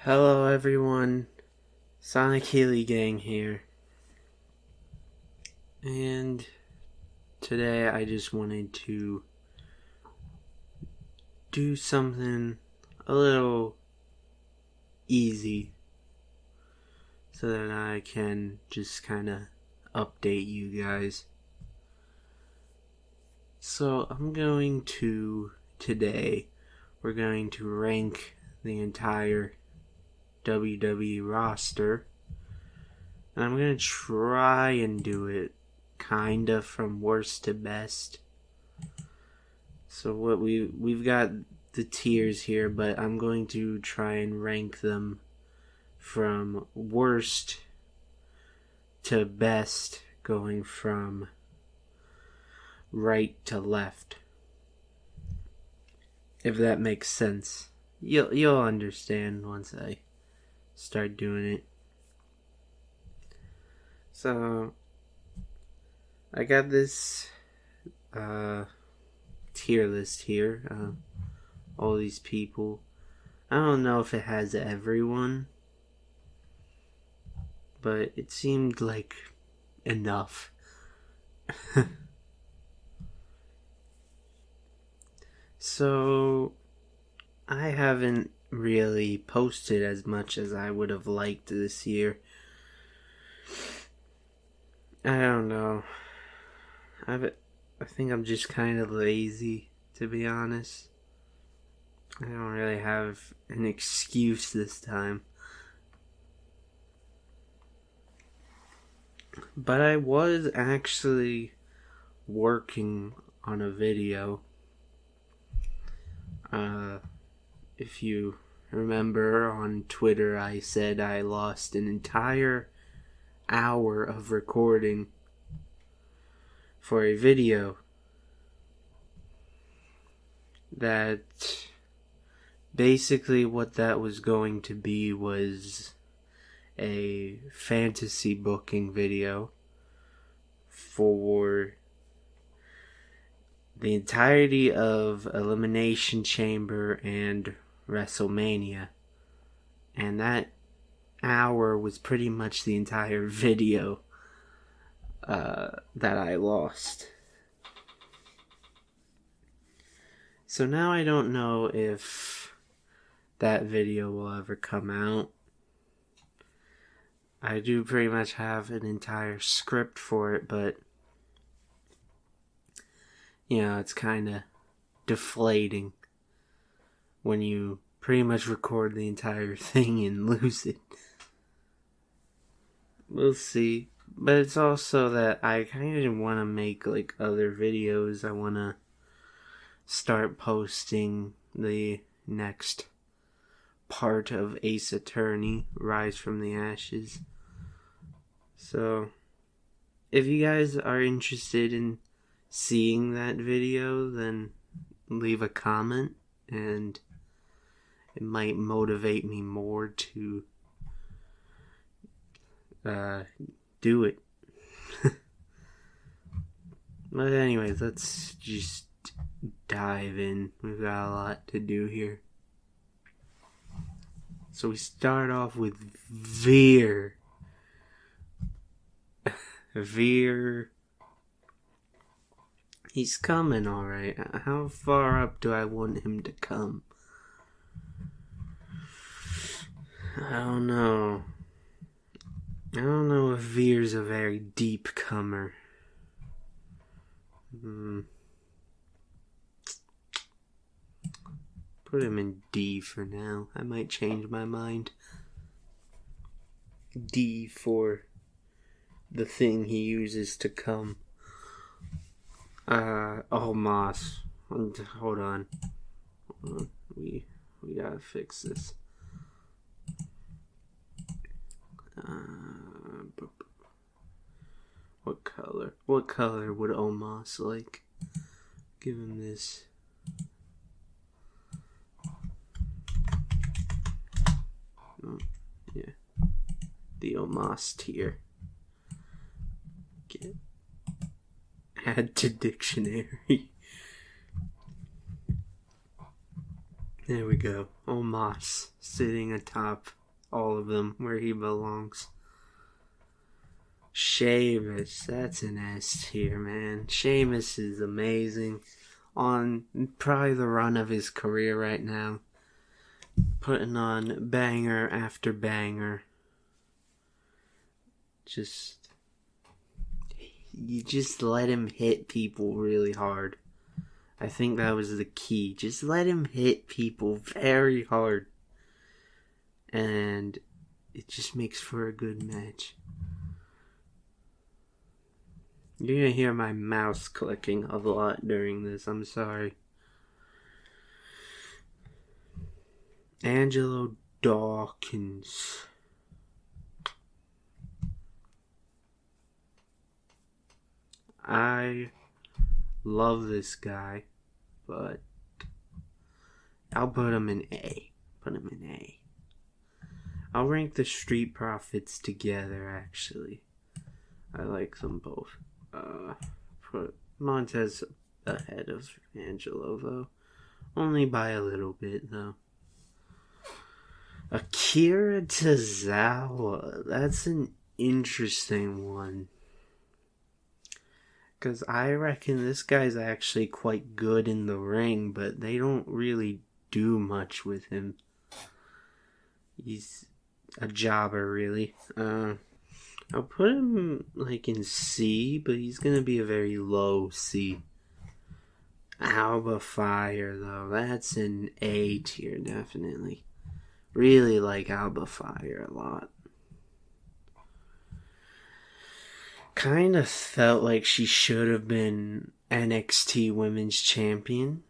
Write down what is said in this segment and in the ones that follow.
Hello everyone, Sonic Heely gang here, and today I just wanted to do something a little easy so that I can just kind of update you guys. So today we're going to rank the entire WWE roster, and I'm going to try and do it kinda from worst to best. So what we've got the tiers here, but I'm going to try and rank them from worst to best, going from right to left. If that makes sense. You'll understand once I start doing it. So I got this tier list here. All these people. I don't know if it has everyone, but it seemed like enough. So I haven't really posted as much as I would have liked this year. I don't know. I think I'm just kind of lazy, to be honest. I don't really have an excuse this time. But I was actually working on a video. If you remember, on Twitter I said I lost an entire hour of recording for a video that basically what that was going to be was a fantasy booking video for the entirety of Elimination Chamber and WrestleMania. And that hour was pretty much the entire video that I lost. So now I don't know if that video will ever come out. I do pretty much have an entire script for it, but it's kind of deflating when you pretty much record the entire thing and lose it. We'll see. But it's also that I kind of want to make like other videos. I want to start posting the next part of Ace Attorney, Rise from the Ashes. So if you guys are interested in seeing that video, then leave a comment and it might motivate me more to do it. But anyways, let's just dive in. We've got a lot to do here. So we start off with Veer. Veer. He's coming, alright. How far up do I want him to come? I don't know. I don't know if Veer's a very deep comer. Put him in D for now. I might change my mind. D for the thing he uses to come. Moss. Hold on. We gotta fix this. What color? What color would Omos like? Give him this. Oh, yeah. The Omos tier. Add to dictionary. There we go. Omos sitting atop all of them where he belongs. Sheamus, that's an S tier, man. Sheamus is amazing. On probably the run of his career right now. Putting on banger after banger. You just let him hit people really hard. I think that was the key. Just let him hit people very hard. And it just makes for a good match. You're gonna hear my mouse clicking a lot during this. I'm sorry. Angelo Dawkins. I love this guy, but I'll put him in A. I'll rank the Street Profits together, actually. I like them both. Put Montez ahead of Angelo, though. Only by a little bit, though. Akira Tozawa. That's an interesting one. Because I reckon this guy's actually quite good in the ring, but they don't really do much with him. He's a jobber, really. I'll put him, in C, but he's gonna be a very low C. Alba Fire, though. That's an A tier, definitely. Really like Alba Fire a lot. Kind of felt like she should have been NXT Women's Champion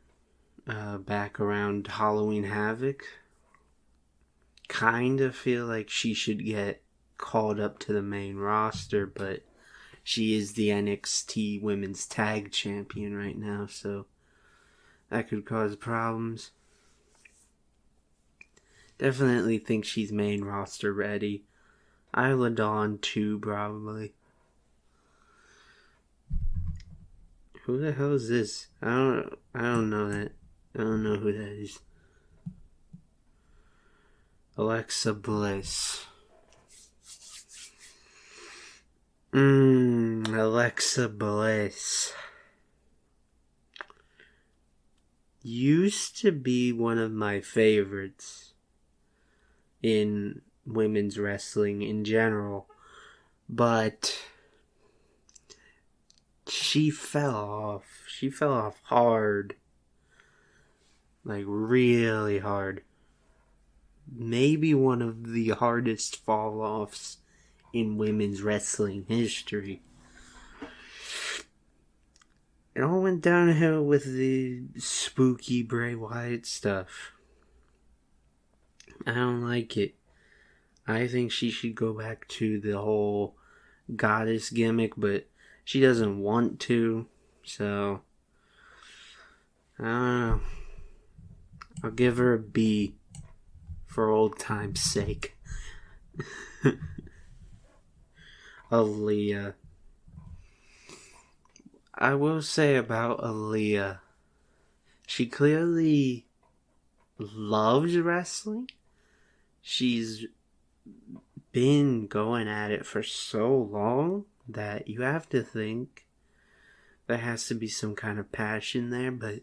back around Halloween Havoc. Kind of feel like she should get called up to the main roster, but she is the NXT Women's Tag Champion right now, so that could cause problems. Definitely think she's main roster ready. Isla Dawn too, probably. Who the hell is this? I don't know that. I don't know who that is. Alexa Bliss. Alexa Bliss. Used to be one of my favorites in women's wrestling in general, but she fell off. She fell off hard. Like, really hard. Maybe one of the hardest fall-offs in women's wrestling history. It all went downhill with the spooky Bray Wyatt stuff. I don't like it. I think she should go back to the whole goddess gimmick, but she doesn't want to, so I don't know. I'll give her a B for old time's sake. Aaliyah. I will say about Aaliyah, she clearly loves wrestling. She's been going at it for so long that you have to think there has to be some kind of passion there, but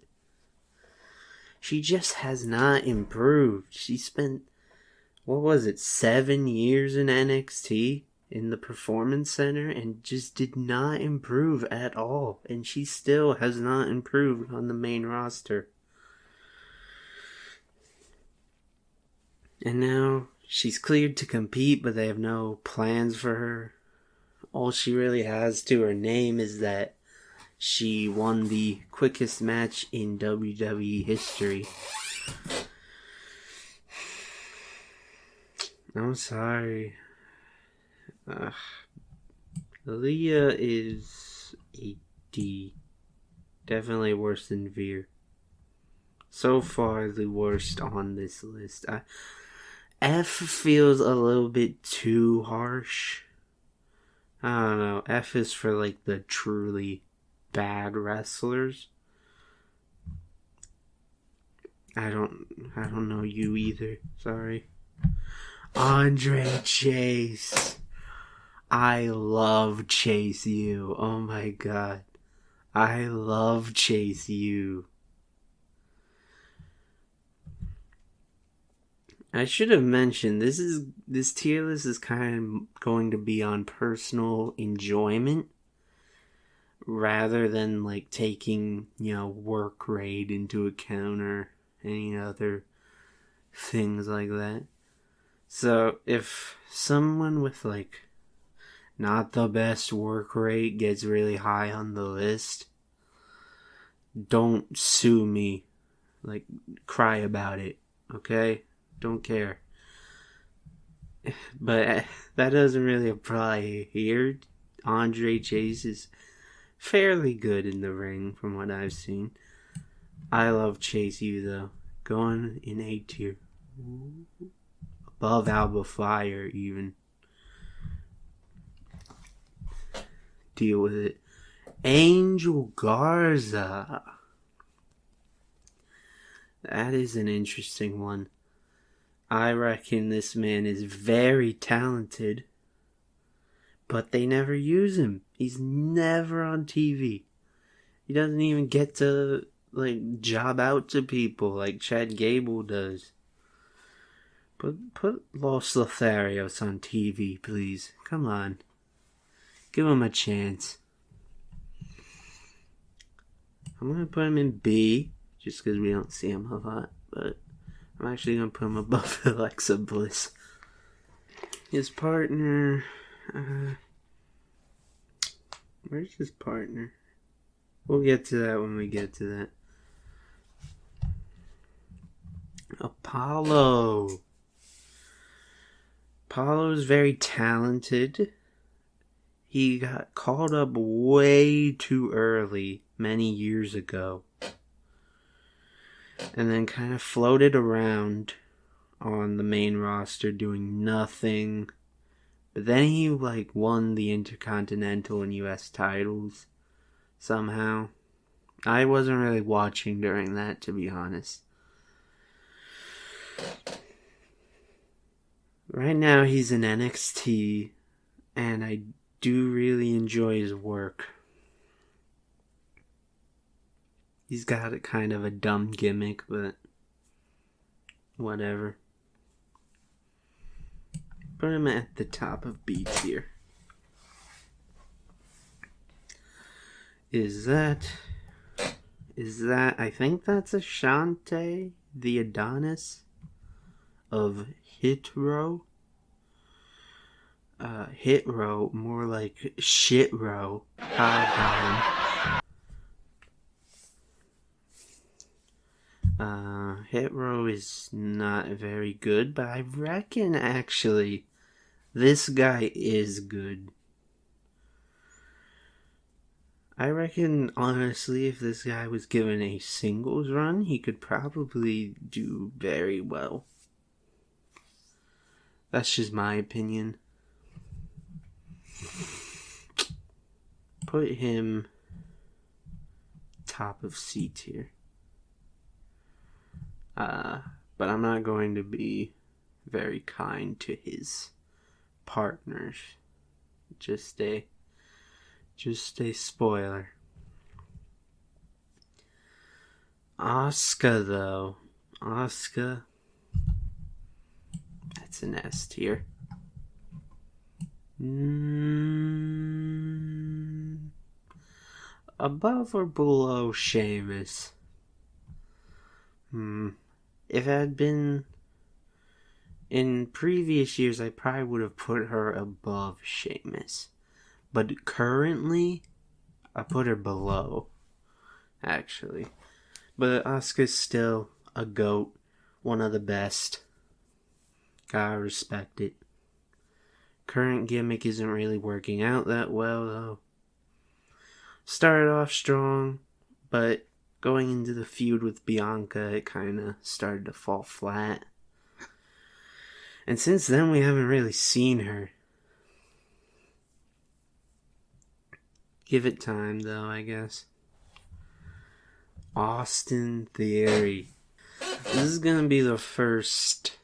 she just has not improved. She spent, 7 years in NXT in the Performance Center and just did not improve at all. And she still has not improved on the main roster. And now she's cleared to compete, but they have no plans for her. All she really has to her name is that she won the quickest match in WWE history. I'm sorry. Aaliyah is a D. Definitely worse than Veer. So far, the worst on this list. F feels a little bit too harsh. I don't know. F is for the truly bad wrestlers. I don't know you either. Sorry. Andre Chase. I love Chase U. Oh my god. I love Chase U. I should have mentioned this tier list is kind of going to be on personal enjoyment rather than like taking, work rate into account or any other things like that. So if someone with like not the best work rate gets really high on the list, don't sue me. Like, cry about it, okay? Don't care. But that doesn't really apply here. Andre Chase is fairly good in the ring from what I've seen. I love Chase U though. Going in A tier. Above Alba Fire even. Deal with it. Angel Garza. That is an interesting one. I reckon this man is very talented, but they never use him. He's never on TV. He doesn't even get to like job out to people like Chad Gable does. Put Los Lotharios on TV, please. Come on. Give him a chance. I'm going to put him in B, just because we don't see him a lot. But I'm actually going to put him above Alexa Bliss. His partner... where's his partner? We'll get to that when we get to that. Apollo. Apollo's very talented. He got called up way too early many years ago. And then kind of floated around on the main roster doing nothing. But then he won the Intercontinental and US titles somehow. I wasn't really watching during that, to be honest. Right now he's in NXT, and I do really enjoy his work. He's got kind of a dumb gimmick, but whatever. Put him at the top of B tier. Is that, I think that's Ashante, the Adonis of Hit Row. Hit Row, more like Shit Row. Hit Row is not very good, but I reckon actually this guy is good. I reckon, honestly, if this guy was given a singles run, he could probably do very well. That's just my opinion. Put him top of C tier. But I'm not going to be very kind to his partners. Just a spoiler. Asuka, though. Asuka. That's an S tier. Above or below Sheamus? If it had been in previous years, I probably would have put her above Sheamus. But currently, I put her below, actually. But Asuka's still a GOAT, one of the best. Gotta respect it. Current gimmick isn't really working out that well, though. Started off strong, but going into the feud with Bianca, it kind of started to fall flat. And since then, we haven't really seen her. Give it time, though, I guess. Austin Theory. This is gonna be the first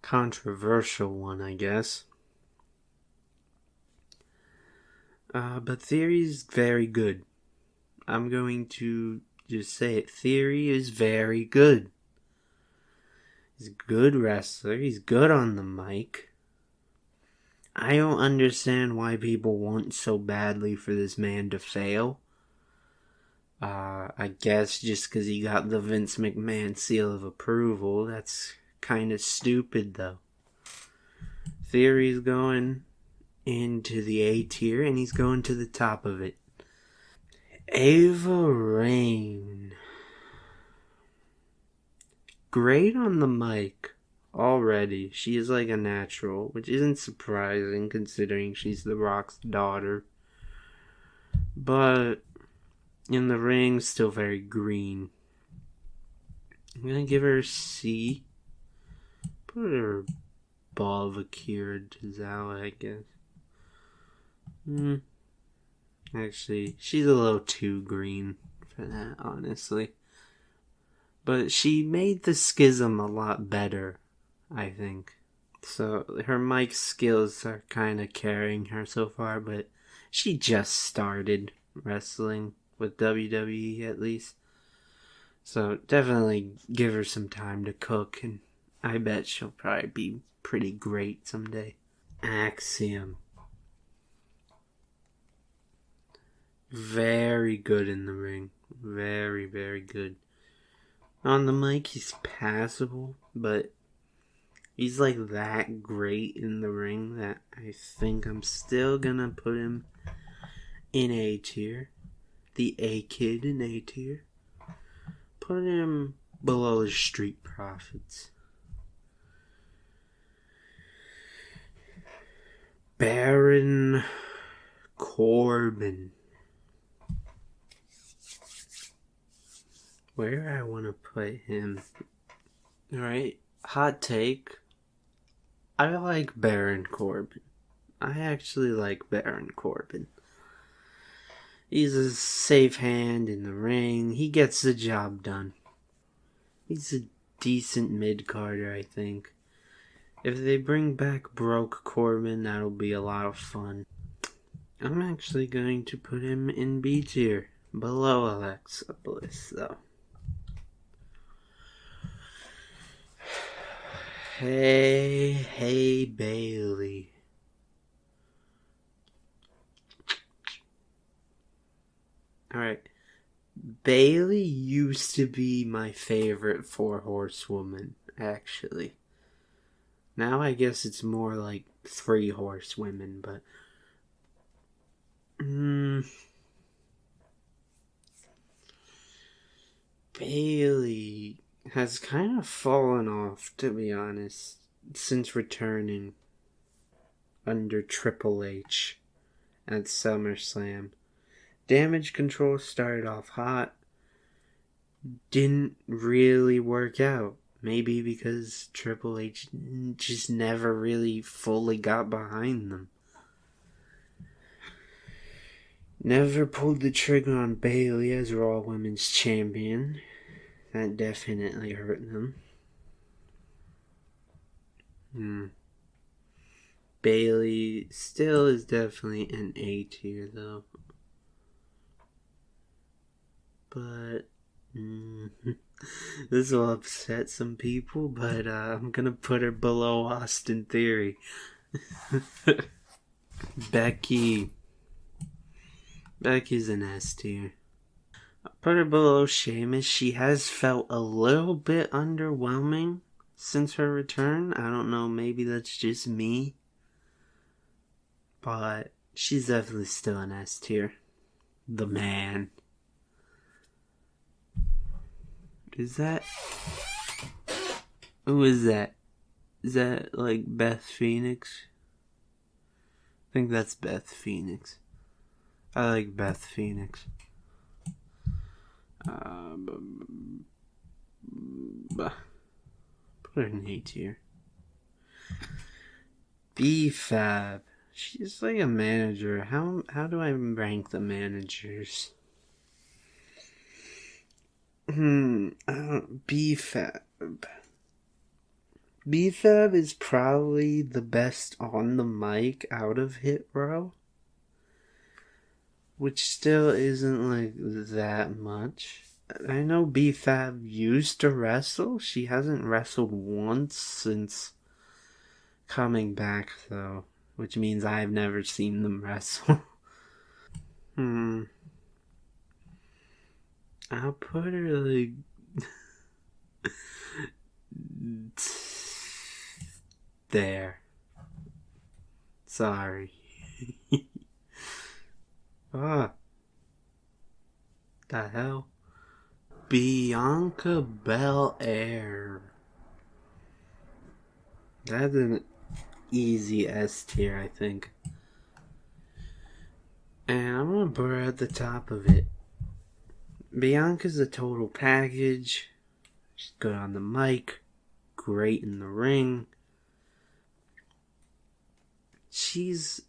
controversial one, I guess. But Theory is very good. I'm going to just say it. Theory is very good. He's a good wrestler. He's good on the mic. I don't understand why people want so badly for this man to fail. I guess just because he got the Vince McMahon seal of approval. That's kind of stupid, though. Theory's going into the A tier, and he's going to the top of it. Ava Raine. Great on the mic already. She is like a natural, which isn't surprising considering she's The Rock's daughter. But in the ring, still very green. I'm gonna give her a C. Put her above Akira Tozawa, I guess. Actually, she's a little too green for that, honestly. But she made the Schism a lot better, I think. So her mic skills are kind of carrying her so far, but she just started wrestling with WWE at least. So definitely give her some time to cook, and I bet she'll probably be pretty great someday. Axiom. Very good in the ring. Very, very good. On the mic, he's passable, but he's like that great in the ring that I think I'm still gonna put him in A tier. The A kid in A tier. Put him below the Street Profits. Baron Corbin. Where do I want to put him? Alright, hot take. I like Baron Corbin. I actually like Baron Corbin. He's a safe hand in the ring. He gets the job done. He's a decent mid-carder, I think. If they bring back Broke Corbin, that'll be a lot of fun. I'm actually going to put him in B tier. Below Alexa Bliss, though. Hey, Bailey. Alright. Bailey used to be my favorite 4-horsewoman, actually. Now I guess it's more like 3-horsewomen, but... Bailey has kind of fallen off, to be honest, since returning under Triple H at SummerSlam. Damage Control started off hot, didn't really work out. Maybe because Triple H just never really fully got behind them. Never pulled the trigger on Bailey as Raw Women's Champion. That definitely hurt them. Bailey still is definitely an A tier, though. But this will upset some people, but I'm gonna put her below Austin Theory. Becky's an S tier. I'll put her below Sheamus. She has felt a little bit underwhelming since her return. I don't know, maybe that's just me. But she's definitely still an S tier. The man. Is that... Who is that? Is that like Beth Phoenix? I think that's Beth Phoenix. I like Beth Phoenix. Put her in A tier. B-Fab. She's like a manager. How do I rank the managers? B-Fab. B-Fab is probably the best on the mic out of Hit Row, which still isn't like that much. I know B-Fab used to wrestle. She hasn't wrestled once since coming back, though, which means I've never seen them wrestle. I'll put her like there. Sorry. Ah, the hell? Bianca Belair. That's an easy S tier, I think. And I'm gonna put her at the top of it. Bianca's a total package. She's good on the mic, great in the ring. She's,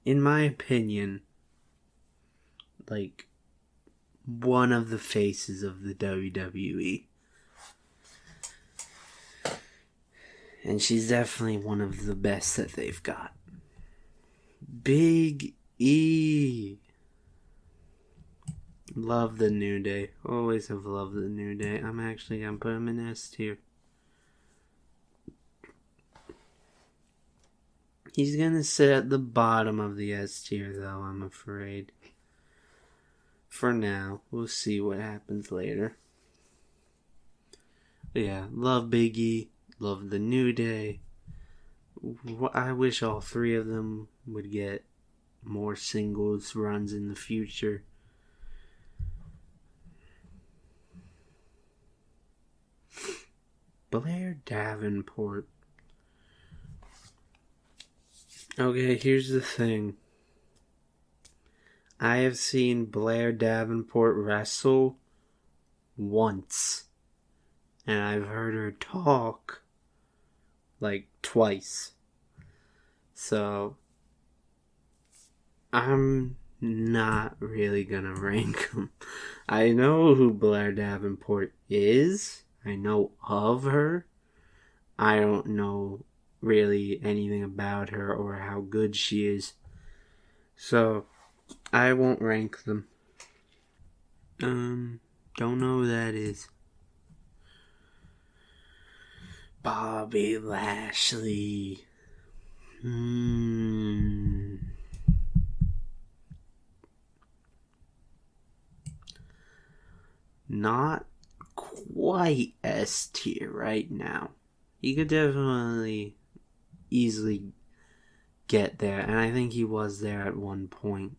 in my opinion, like one of the faces of the WWE. And she's definitely one of the best that they've got. Big E. Love the New Day. Always have loved the New Day. I'm actually going to put him in S tier. He's going to sit at the bottom of the S tier, though, I'm afraid. For now. We'll see what happens later. But yeah, love Big E. Love the New Day. I wish all three of them would get more singles runs in the future. Blair Davenport. Okay, here's the thing. I have seen Blair Davenport wrestle once. And I've heard her talk like twice. So I'm not really gonna rank them. I know who Blair Davenport is. I know of her. I don't know really anything about her or how good she is. So I won't rank them. Don't know who that is. Bobby Lashley. Not quite S tier right now. He could definitely easily get there, and I think he was there at one point,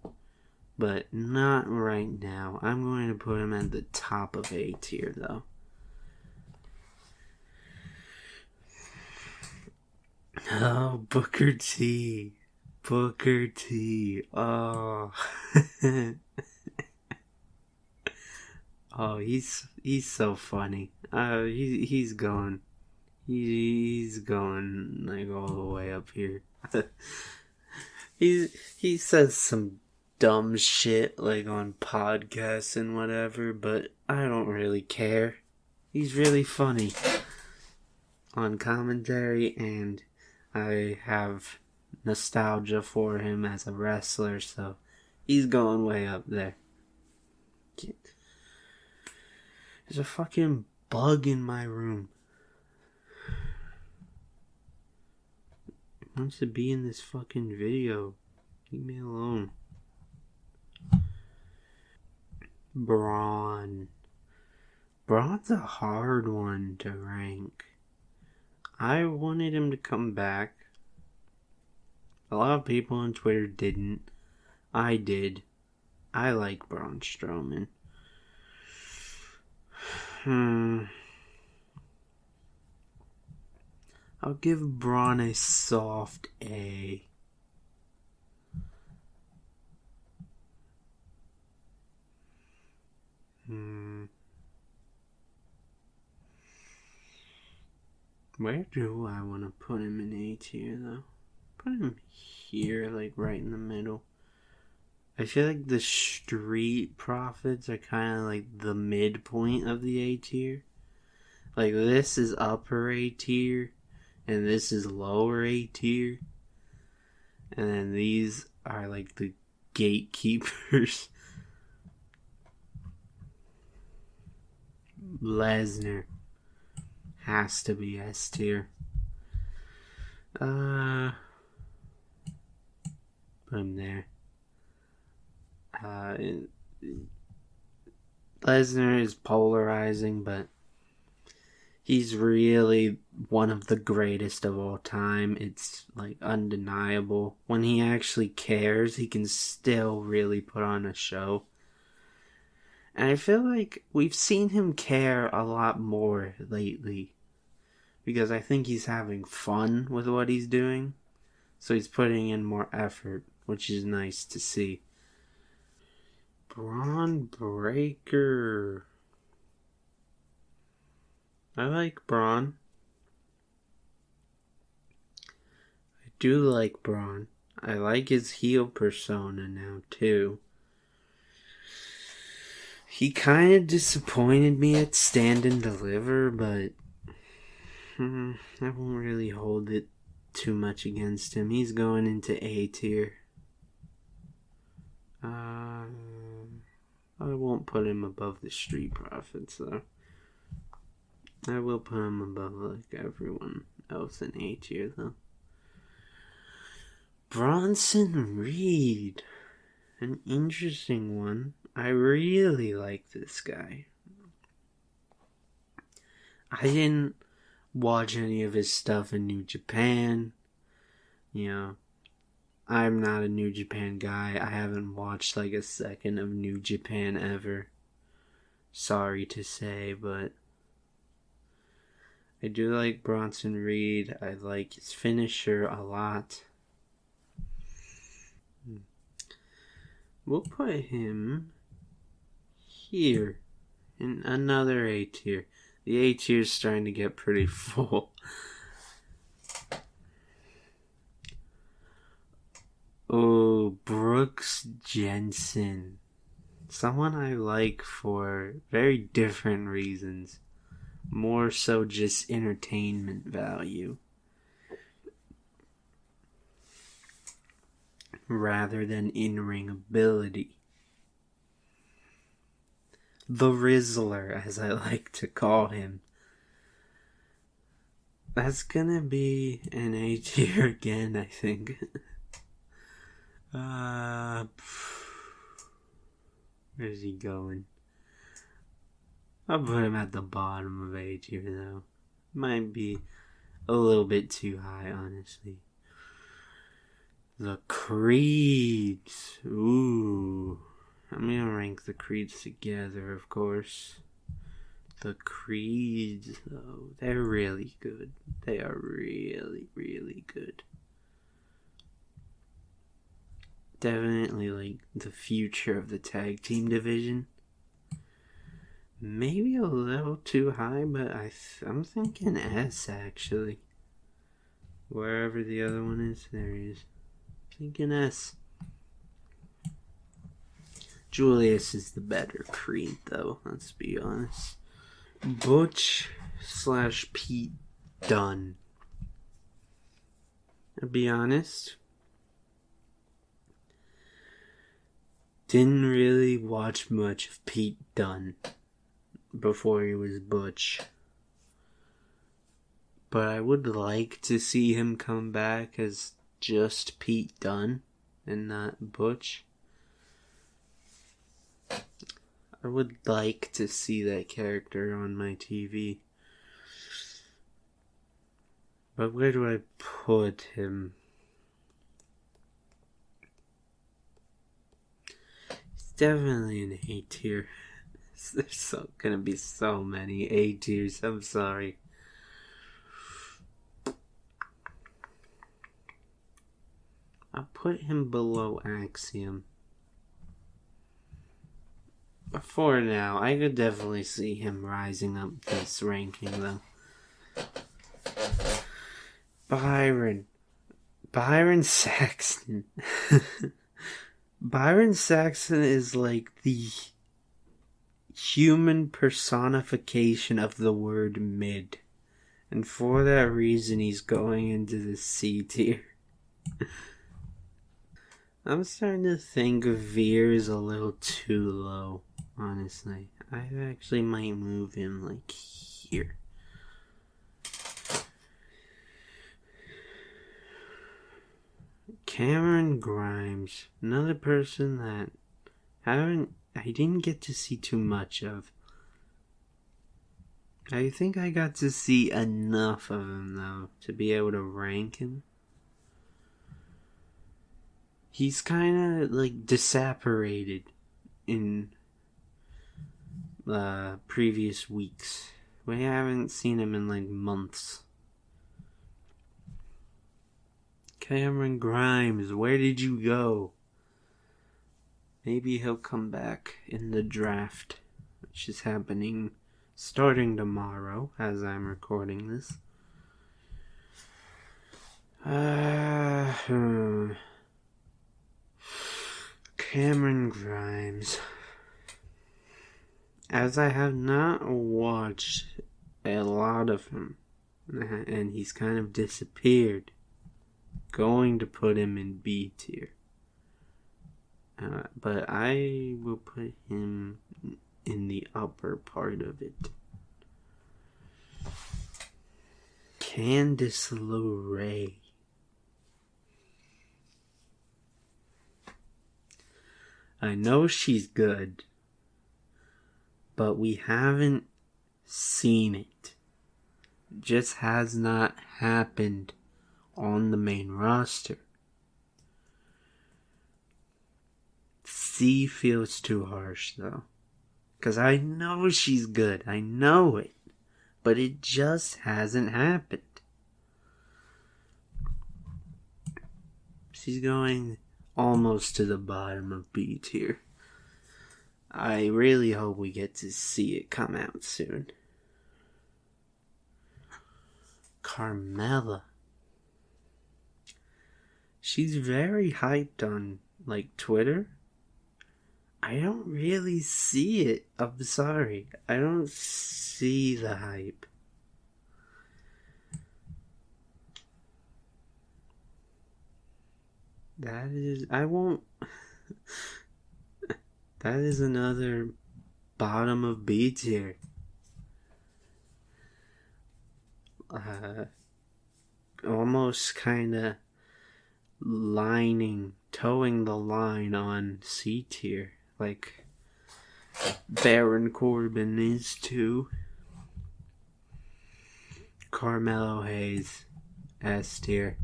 but not right now. I'm going to put him at the top of A tier, though. Oh, Booker T. Booker T. Oh. Oh, he's so funny. He's going. He's going like all the way up here. He says some dumb shit like on podcasts and whatever, but I don't really care. He's really funny on commentary, and I have nostalgia for him as a wrestler, so he's going way up there. There's a fucking bug in my room. It wants to be in this fucking video. Leave me alone. Braun. Braun's a hard one to rank. I wanted him to come back. A lot of people on Twitter didn't. I did. I like Braun Strowman. I'll give Braun a soft A. Where do I want to put him in A tier, though? Put him here, like right in the middle. I feel like the Street Profits are kind of like the midpoint of the A tier. Like, this is upper A tier, and this is lower A tier. And then these are like the gatekeepers. Lesnar has to be S tier. Put him there. Lesnar is polarizing, but he's really one of the greatest of all time. It's like undeniable. When he actually cares, he can still really put on a show. And I feel like we've seen him care a lot more lately. Because I think he's having fun with what he's doing. So he's putting in more effort, which is nice to see. Braun Breaker. I like Braun. I do like Braun. I like his heel persona now, too. He kind of disappointed me at Stand and Deliver, but I won't really hold it too much against him. He's going into A tier. I won't put him above the Street Profits, though. I will put him above, like, everyone else in A tier, though. Bronson Reed. An interesting one. I really like this guy. I didn't watch any of his stuff in New Japan. You know, I'm not a New Japan guy. I haven't watched like a second of New Japan ever. Sorry to say, but I do like Bronson Reed. I like his finisher a lot. We'll put him here in another A tier. The A tier is starting to get pretty full. Oh, Brooks Jensen. Someone I like for very different reasons. More so just entertainment value. Rather than in-ring ability. The Rizzler, as I like to call him. That's gonna be an A tier again, I think. Where's he going? I'll put him at the bottom of A tier, though. Might be a little bit too high, honestly. The Creeds. Ooh. I'm gonna rank the Creeds together, of course. The Creeds, though, they're really good. They are really, really good. Definitely, like, the future of the tag team division. Maybe a little too high, but I'm thinking S, actually. Wherever the other one is, there he is. Thinking S. Julius is the better Creed, though, let's be honest. Butch / Pete Dunne. I'll be honest. Didn't really watch much of Pete Dunne before he was Butch. But I would like to see him come back as just Pete Dunne and not Butch. I would like to see that character on my TV. But where do I put him? He's definitely an A tier. There's gonna be so many A tiers, I'm sorry. I'll put him below Axiom. For now, I could definitely see him rising up this ranking, though. Byron Saxton. Byron Saxton is like the human personification of the word mid. And for that reason, he's going into the C tier. I'm starting to think Veer is a little too low, honestly. I actually might move him like here. Cameron Grimes, another person that I didn't get to see too much of. I think I got to see enough of him though to be able to rank him. He's kind of like disapparated in previous weeks. We haven't seen him in like months. Cameron Grimes, where did you go? Maybe he'll come back in the draft, which is happening starting tomorrow as I'm recording this. Cameron Grimes. As I have not watched a lot of him, and he's kind of disappeared, going to put him in B tier. But I will put him in the upper part of it. Candice LeRae. I know she's good, but we haven't seen it. It just has not happened on the main roster. C feels too harsh though, because I know she's good. I know it, but it just hasn't happened. She's going almost to the bottom of B tier. I really hope we get to see it come out soon. Carmella. She's very hyped on like Twitter. I don't really see it. I'm sorry. I don't see the hype. That is another bottom of B tier. Almost kind of towing the line on C tier, like Baron Corbin is too. Carmelo Hayes, S tier.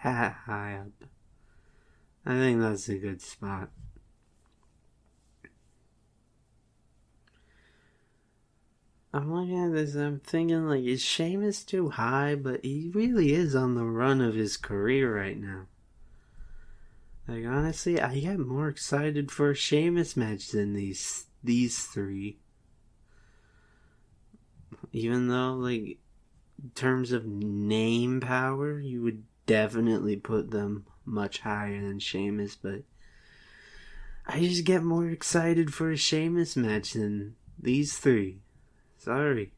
That high up. I think that's a good spot. I'm looking at this and I'm thinking, like, is Sheamus too high? But he really is on the run of his career right now. Like, honestly, I get more excited for a Sheamus match than these three. Even though, like, in terms of name power, you would definitely put them much higher than Sheamus, but I just get more excited for a Sheamus match than these three. Sorry.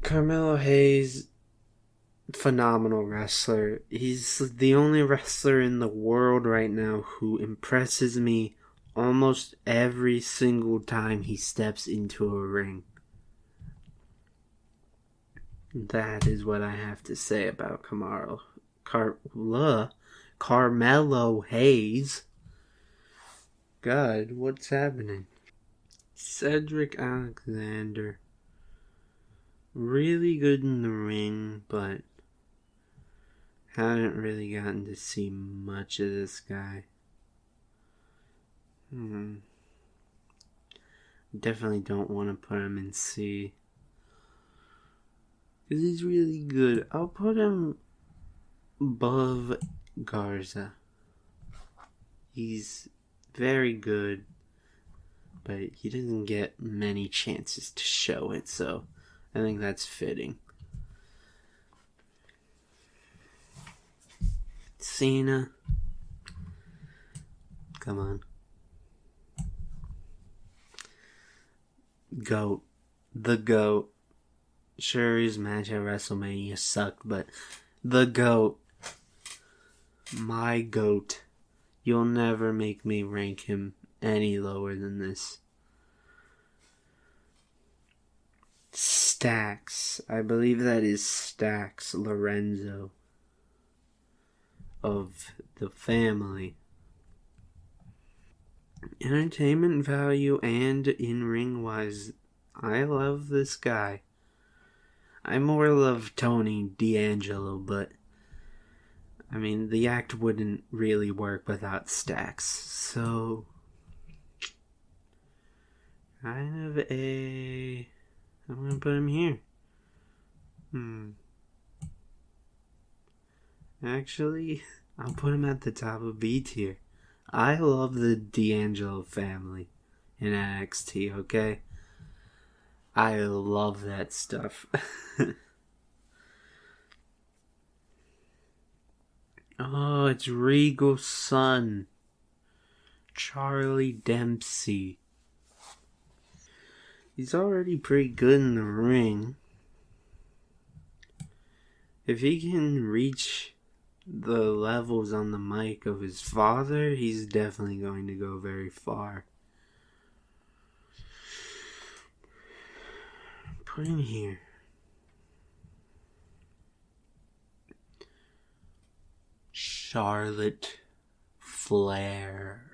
Carmelo Hayes, phenomenal wrestler. He's the only wrestler in the world right now who impresses me almost every single time he steps into a ring. That is what I have to say about Carmelo Hayes. God, what's happening? Cedric Alexander. Really good in the ring, but haven't really gotten to see much of this guy. Definitely don't want to put him in C. Because he's really good. I'll put him above Garza. He's very good, but he doesn't get many chances to show it, so I think that's fitting. Cena. Come on. GOAT. The GOAT. Sure, his match at WrestleMania sucked, but the GOAT. My GOAT. You'll never make me rank him any lower than this. Stacks. I believe that is Stacks Lorenzo of the family. Entertainment value and in-ring wise, I love this guy. I more love Tony D'Angelo, but I mean, the act wouldn't really work without Stacks, so I'm gonna put him here. Actually, I'll put him at the top of B tier. I love the D'Angelo family in NXT, okay? I love that stuff. Oh, it's Regal's son, Charlie Dempsey. He's already pretty good in the ring. If he can reach the levels on the mic of his father, he's definitely going to go very far. Put him here. Charlotte Flair.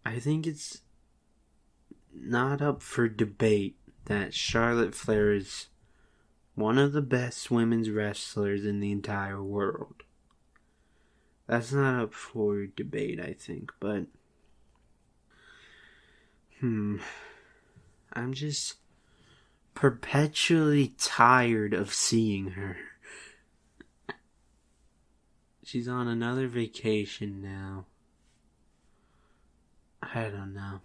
I think it's not up for debate that Charlotte Flair is one of the best women's wrestlers in the entire world. That's not up for debate, I think, but I'm just perpetually tired of seeing her. She's on another vacation now. I don't know.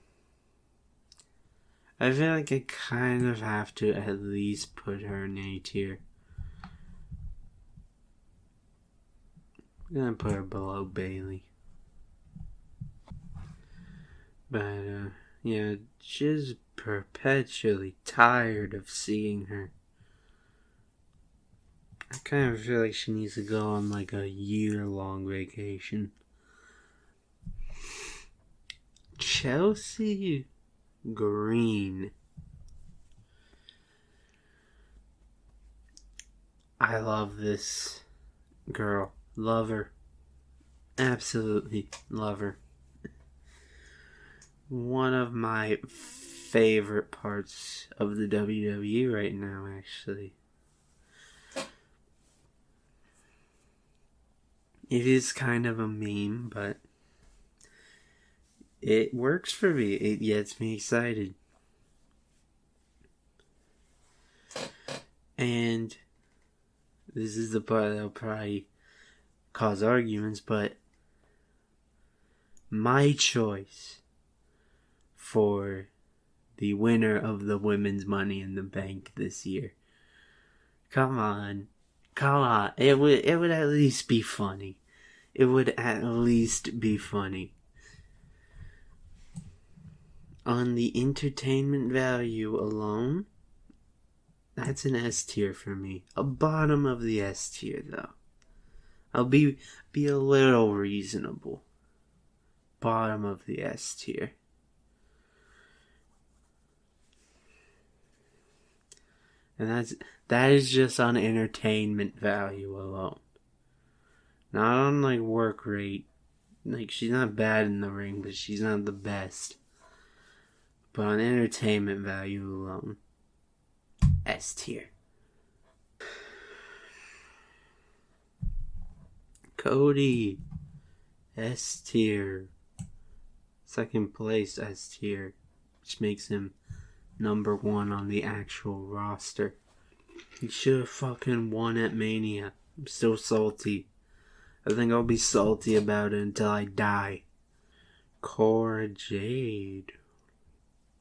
I feel like I kind of have to at least put her in A tier. I'm gonna put her below Bailey. But, yeah, she's perpetually tired of seeing her. I kind of feel like she needs to go on like a year-long vacation. Chelsea Green. I love this girl. Love her. Absolutely love her. One of my favorite parts of the WWE right now, actually. It is kind of a meme, but it works for me. It gets me excited. And this is the part that'll probably cause arguments, but my choice for the winner of the Women's Money in the Bank this year. Come on. It would at least be funny. It would at least be funny. On the entertainment value alone, that's an S tier for me. A bottom of the S tier, though. I'll be a little reasonable. Bottom of the S tier. And that is just on entertainment value alone. Not on like work rate. Like, she's not bad in the ring, but she's not the best. But on entertainment value alone, S tier. Cody, S tier. Second place, S tier, which makes him number 1 on the actual roster. He should have fucking won at Mania. I'm still salty. I think I'll be salty about it until I die. Cora Jade.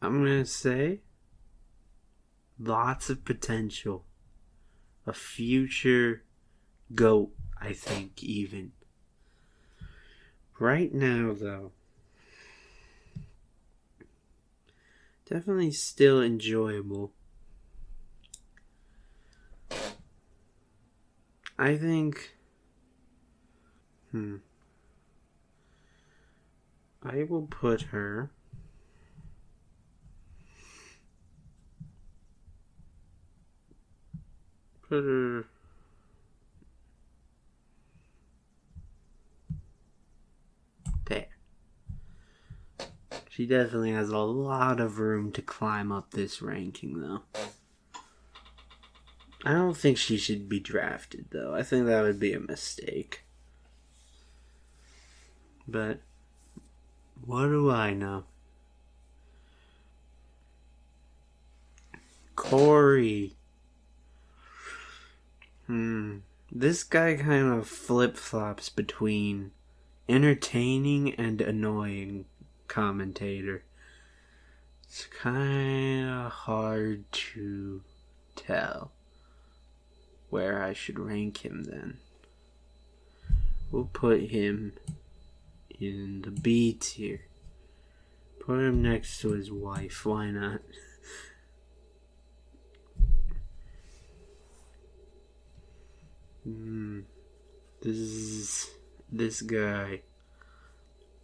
I'm gonna say lots of potential. A future GOAT, I think, even. Right now, though, definitely still enjoyable. I think. I will put her. Put her. There. She definitely has a lot of room to climb up this ranking, though. I don't think she should be drafted, though. I think that would be a mistake. But what do I know? Corey. This guy kind of flip-flops between entertaining and annoying commentator. It's kind of hard to tell where I should rank him then. We'll put him in the B tier. Put him next to his wife. Why not? This guy.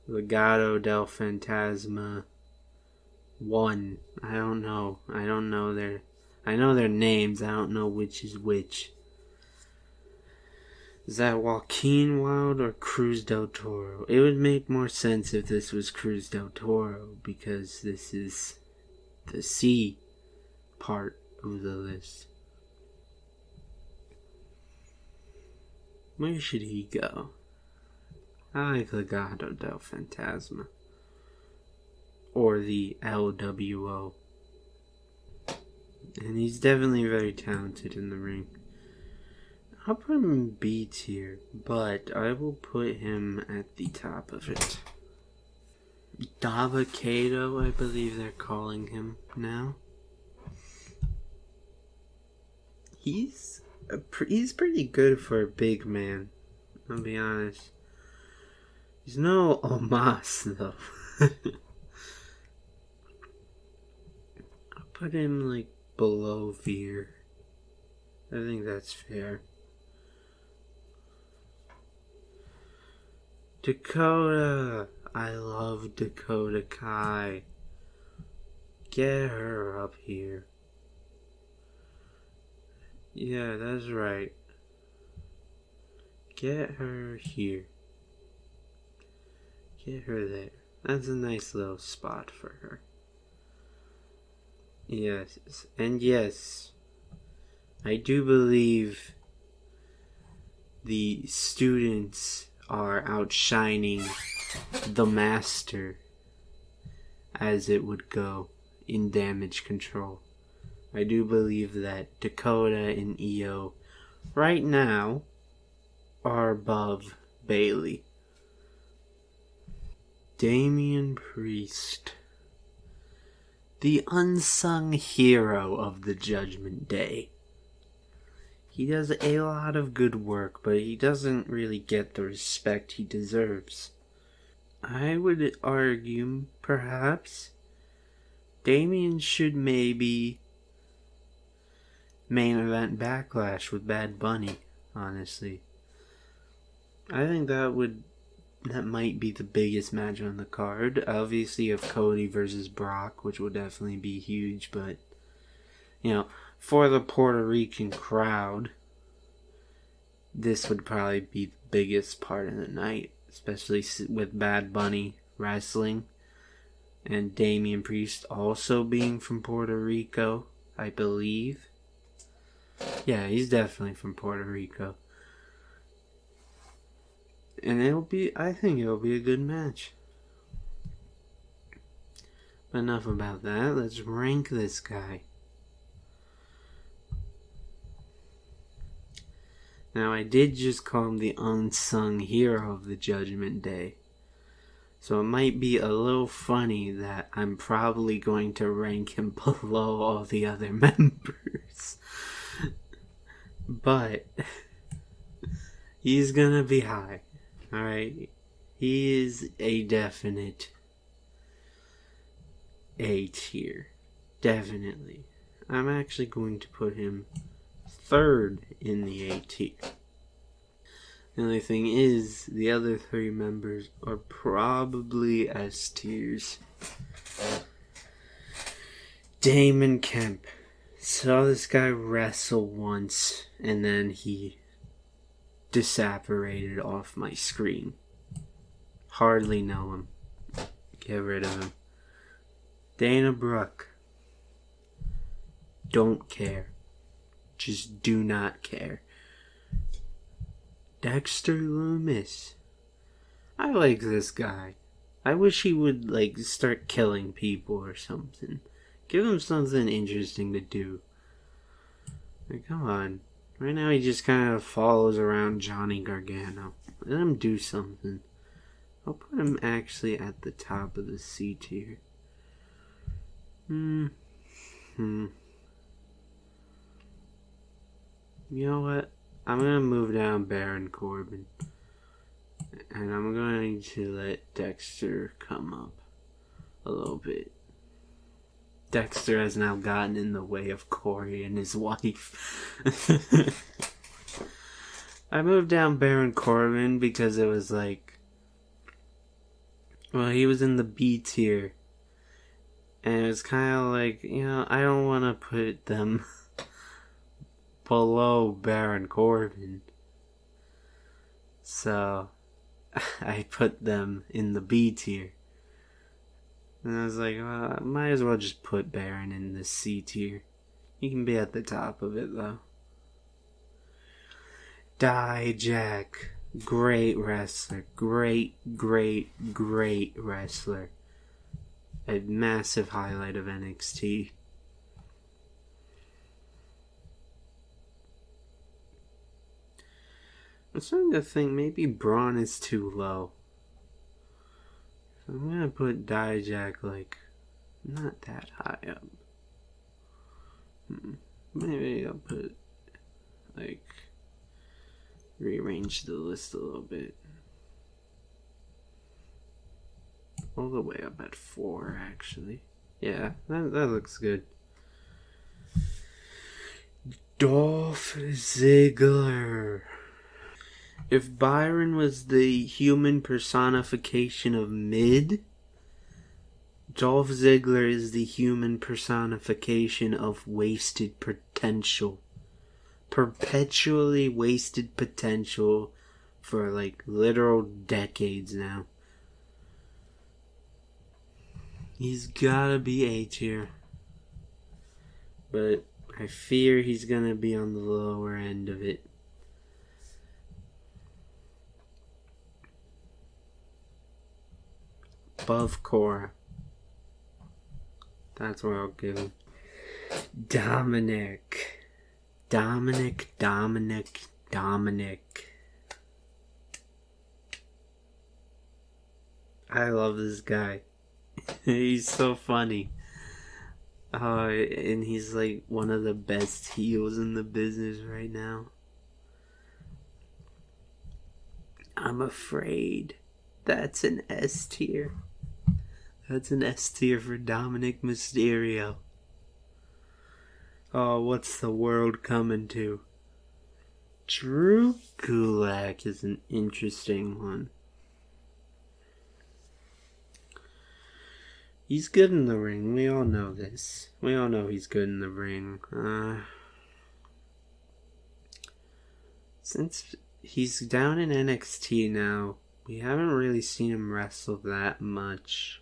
Legado del Fantasma 1. I don't know. I know their names. I don't know which is which. Is that Joaquin Wild or Cruz del Toro? It would make more sense if this was Cruz del Toro, because this is the C part of the list. Where should he go? I like Legado del Fantasma. Or the LWO. And he's definitely very talented in the ring. I'll put him in B tier, but I will put him at the top of it. Dabakato, I believe they're calling him now. He's pretty good for a big man, I'll be honest. He's no Omas, though. I'll put him, like, below Veer. I think that's fair. Dakota! I love Dakota Kai. Get her up here. Yeah, that's right. Get her here. Get her there. That's a nice little spot for her. Yes, and yes, I do believe the students are outshining the master, as it would go, in damage control. I do believe that Dakota and Io right now are above Bailey. Damian Priest, the unsung hero of the Judgment Day. He does a lot of good work, but he doesn't really get the respect he deserves. I would argue, perhaps, Damian should maybe main event Backlash with Bad Bunny, honestly. I think that might be the biggest match on the card. Obviously, you have Cody versus Brock, which will definitely be huge, but, for the Puerto Rican crowd, this would probably be the biggest part of the night, especially with Bad Bunny wrestling and Damian Priest also being from Puerto Rico, I believe. Yeah, he's definitely from Puerto Rico. And I think it'll be a good match. But enough about that. Let's rank this guy. Now, I did just call him the unsung hero of the Judgment Day. So it might be a little funny that I'm probably going to rank him below all the other members. But he's gonna be high. Alright? He is a definite A tier. Definitely. I'm actually going to put him third in the A tier. The only thing is, the other three members are probably S tiers. Damon Kemp. Saw this guy wrestle once, and then he disapparated off my screen. Hardly know him. Get rid of him. Dana Brooke. Don't care. Just do not care. Dexter Loomis. I like this guy. I wish he would, start killing people or something. Give him something interesting to do. Come on. Right now he just kind of follows around Johnny Gargano. Let him do something. I'll put him actually at the top of the C tier. You know what? I'm going to move down Baron Corbin. And I'm going to let Dexter come up a little bit. Dexter has now gotten in the way of Corey and his wife. I moved down Baron Corbin because it was he was in the B tier. And it was kind of I don't want to put them below Baron Corbin. So, I put them in the B tier. And I was like, well, I might as well just put Baron in the C tier. He can be at the top of it, though. Dijak. Great wrestler. Great wrestler. A massive highlight of NXT. I'm starting to think maybe Braun is too low. So I'm gonna put Dijak not that high up. Maybe I'll put rearrange the list a little bit. All the way up at 4 actually. Yeah, that looks good. Dolph Ziggler. If Byron was the human personification of mid, Dolph Ziggler is the human personification of wasted potential. Perpetually wasted potential for literal decades now. He's gotta be A tier. But I fear he's gonna be on the lower end of it. Above Cora. That's where I'll give him. Dominic. I love this guy. He's so funny. And he's one of the best heels in the business right now. I'm afraid that's an S tier. That's an S tier for Dominic Mysterio. Oh, what's the world coming to? Drew Gulak is an interesting one. He's good in the ring. We all know this. We all know he's good in the ring. Since he's down in NXT now, we haven't really seen him wrestle that much.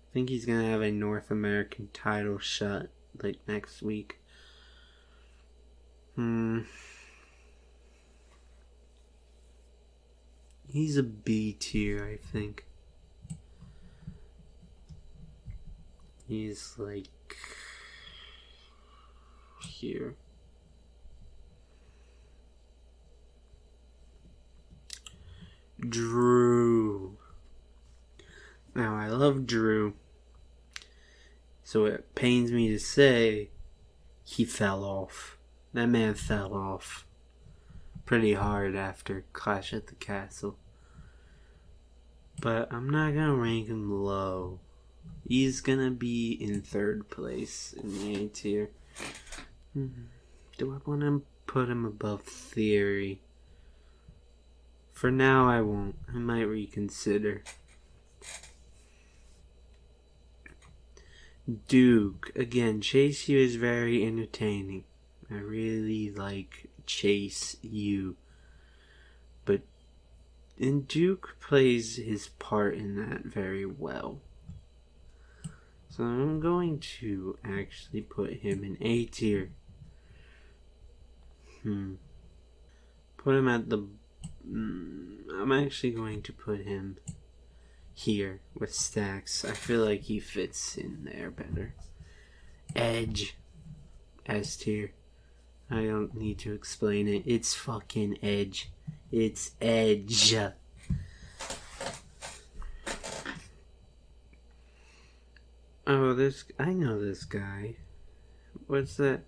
I think he's gonna have a North American title shot next week. He's a B tier, I think. He's here. Drew. love Drew. So it pains me to say he fell off. That man fell off pretty hard after Clash at the Castle. But I'm not gonna rank him low. He's gonna be in 3rd place in the A tier. Do I want to put him above Theory? For now, I won't. I might reconsider. Duke. Again, Chase U is very entertaining. I really like Chase U. And Duke plays his part in that very well. So I'm going to actually put him in A tier. Put him at the... I'm actually going to put him here with Stacks. I feel like he fits in there better. Edge. S tier. I don't need to explain it. It's fucking Edge. It's Edge. Oh, I know this guy. What's that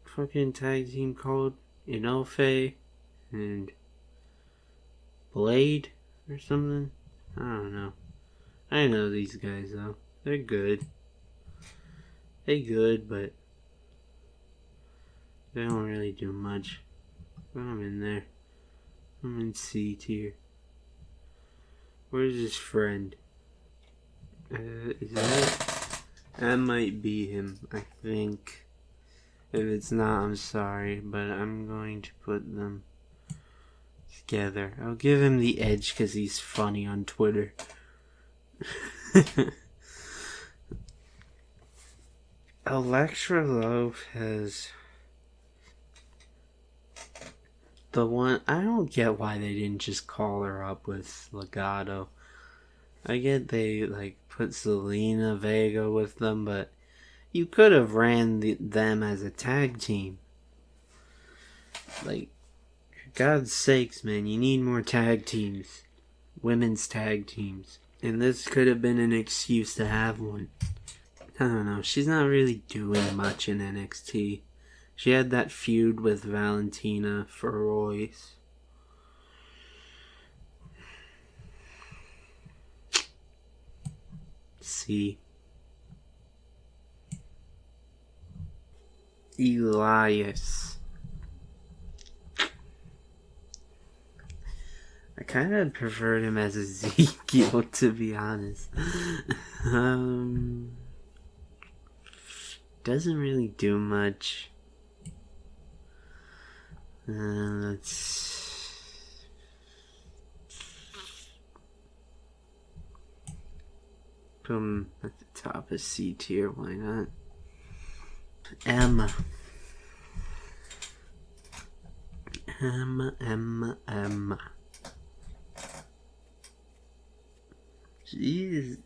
fucking tag team called? Inofe and Blade or something? I don't know. I know these guys though. They're good. They're good, but they don't really do much. But I'm in there. I'm in C tier. Where's his friend? Is that might be him, I think. If it's not, I'm sorry, but I'm going to put them together. I'll give him the edge because he's funny on Twitter. Electra Lopez. The one, I don't get why they didn't just call her up with Legato. I get they put Zelina Vega with them, but you could have ran them as a tag team. For God's sakes, man, you need more tag teams. Women's tag teams. And this could have been an excuse to have one. I don't know, she's not really doing much in NXT. She had that feud with Valentina for Royce. C. Elias. I kind of preferred him as Ezekiel, to be honest. Doesn't really do much. Let's... put him at the top of C tier, why not? Emma. Is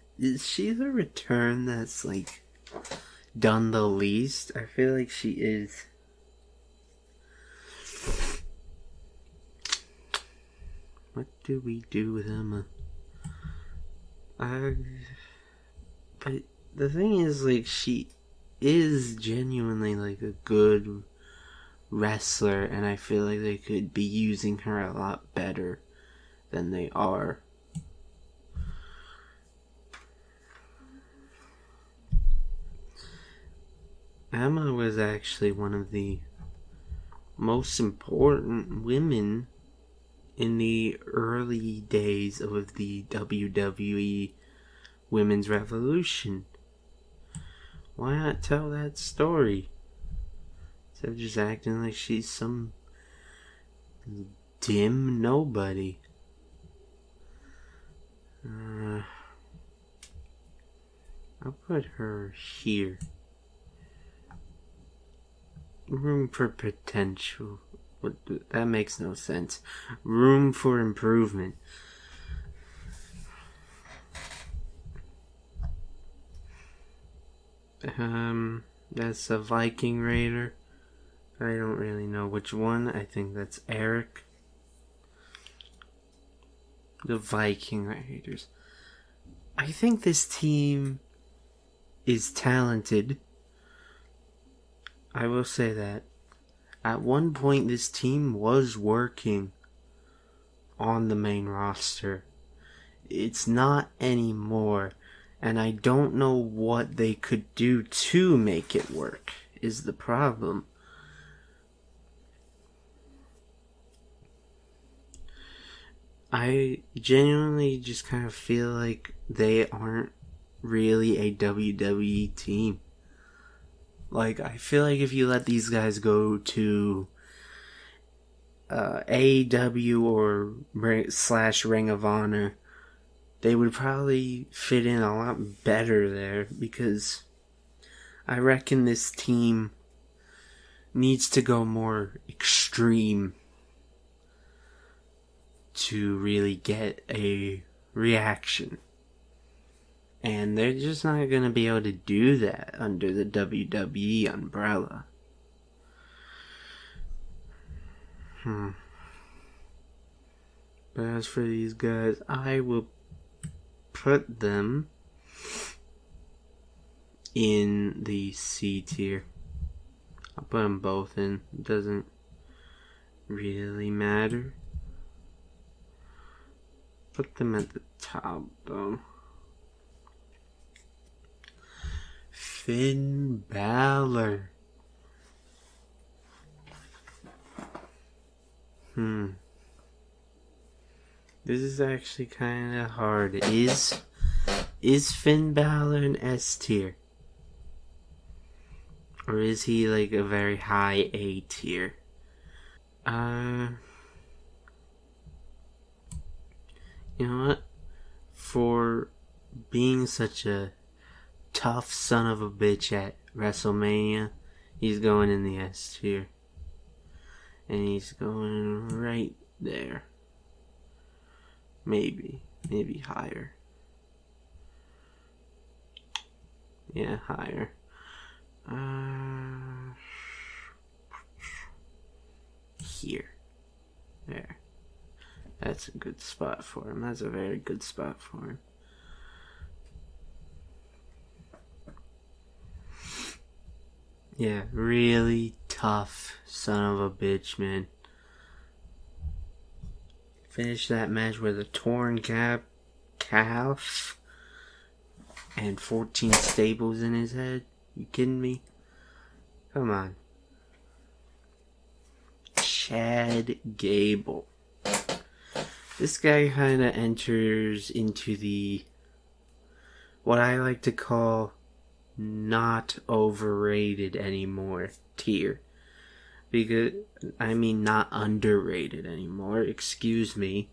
she the return that's done the least? I feel like she is. What do we do with Emma? But the thing is, she is genuinely a good wrestler, and I feel like they could be using her a lot better than they are. Emma was actually one of the most important women in the early days of the WWE Women's Revolution. Why not tell that story? Instead of just acting like she's some dim nobody. I'll put her here. Room for potential. That makes no sense. Room for improvement. That's a Viking Raider. I don't really know which one. I think that's Eric. The Viking Raiders. I think this team is talented. I will say that. At one point, this team was working on the main roster. It's not anymore. And I don't know what they could do to make it work, is the problem. I genuinely just kind of feel like they aren't really a WWE team. Like, I feel like if you let these guys go to AEW or / Ring of Honor, they would probably fit in a lot better there, because I reckon this team needs to go more extreme to really get a reaction. And they're just not going to be able to do that under the WWE umbrella. But as for these guys, I will put them in the C tier. I'll put them both in. It doesn't really matter. Put them at the top, though. Finn Balor. This is actually kind of hard. Is Finn Balor an S tier? Or is he like a very high A tier? You know what? For being such a tough son of a bitch at WrestleMania, he's going in the S tier. And he's going right there. Maybe higher. Yeah, higher. Here. There. That's a good spot for him. That's a very good spot for him. Yeah, really tough son of a bitch, man. Finished that match with a torn calf and 14 staples in his head. You kidding me? Come on. Chad Gable. This guy kind of enters into the, what I like to call, not overrated anymore tier. Because, I mean not underrated anymore, excuse me.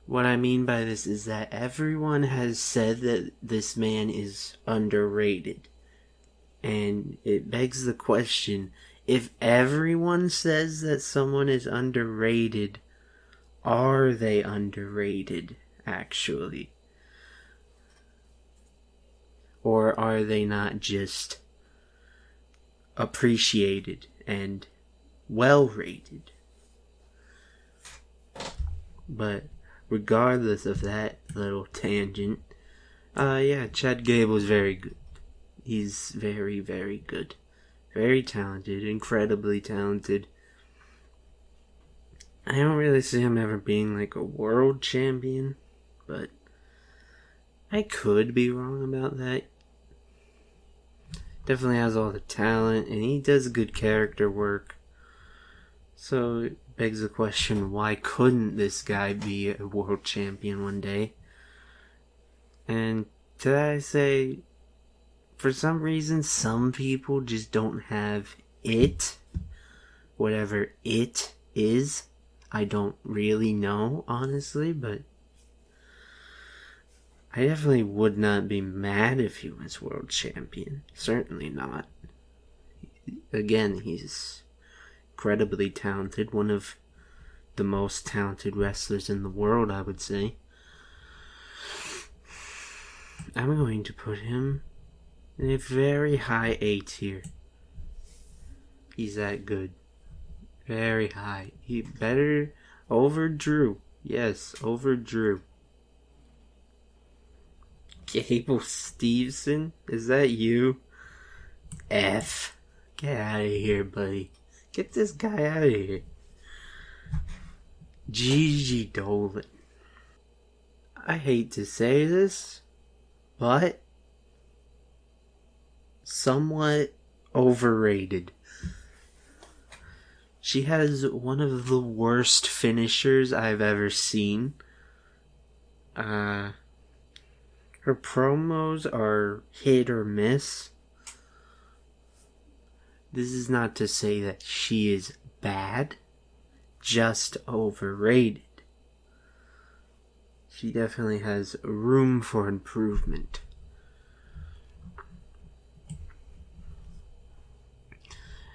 What I mean by this is that everyone has said that this man is underrated. And it begs the question, if everyone says that someone is underrated, are they underrated, actually? Or are they not just appreciated and well rated? But regardless of that little tangent, yeah, Chad Gable is very good. He's very, very good. Very talented, incredibly talented. I don't really see him ever being like a world champion, but I could be wrong about that. Definitely has all the talent, and he does good character work. So it begs the question, why couldn't this guy be a world champion one day? And to that I say, for some reason, some people just don't have it. Whatever it is. I don't really know, honestly, but I definitely would not be mad if he was world champion. Certainly not. Again, he's incredibly talented. One of the most talented wrestlers in the world, I would say. I'm going to put him in a very high A tier. He's that good. Very high. He better over Drew. Yes, over Drew. Gable Steveson? Is that you? F. Get out of here, buddy. Get this guy out of here. Gigi Dolan. I hate to say this, but somewhat overrated. She has one of the worst finishers I've ever seen. Her promos are hit or miss. This is not to say that she is bad, just overrated. She definitely has room for improvement.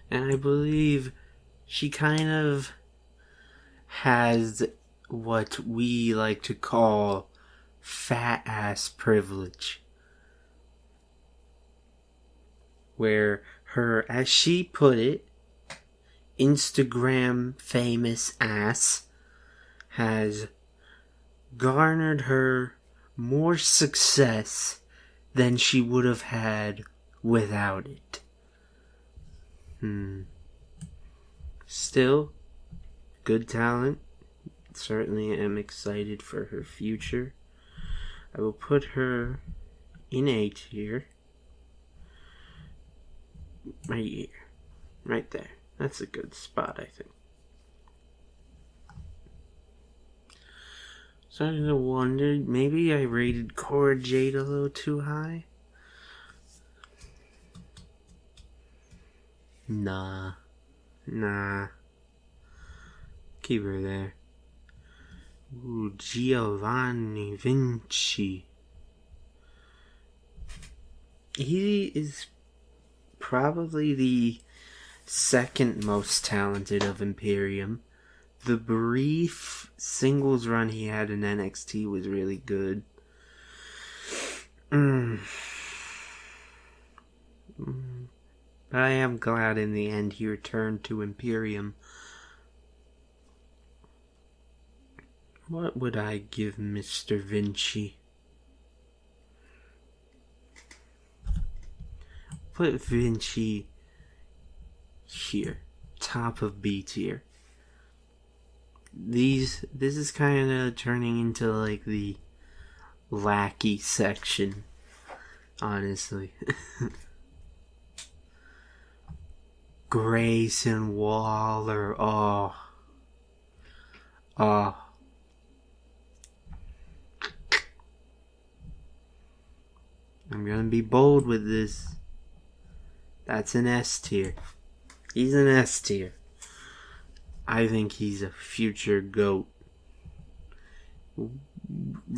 And I believe she kind of has what we like to call fat ass privilege. Where her, as she put it, Instagram famous ass has garnered her more success than she would have had without it. Still, good talent. Certainly am excited for her future. I will put her in A tier. Right here. Right there. That's a good spot, I think. Starting to wonder, maybe I rated Cora Jade a little too high? Nah. Keep her there. Ooh, Giovanni Vinci. He is probably the second most talented of Imperium. The brief singles run he had in NXT was really good. But I am glad in the end he returned to Imperium. What would I give Mr. Vinci? Put Vinci here. Top of B tier. This is kind of turning into like the lackey section, honestly. Grayson Waller, oh. I'm gonna be bold with this. That's an S tier. He's an S tier. I think he's a future GOAT.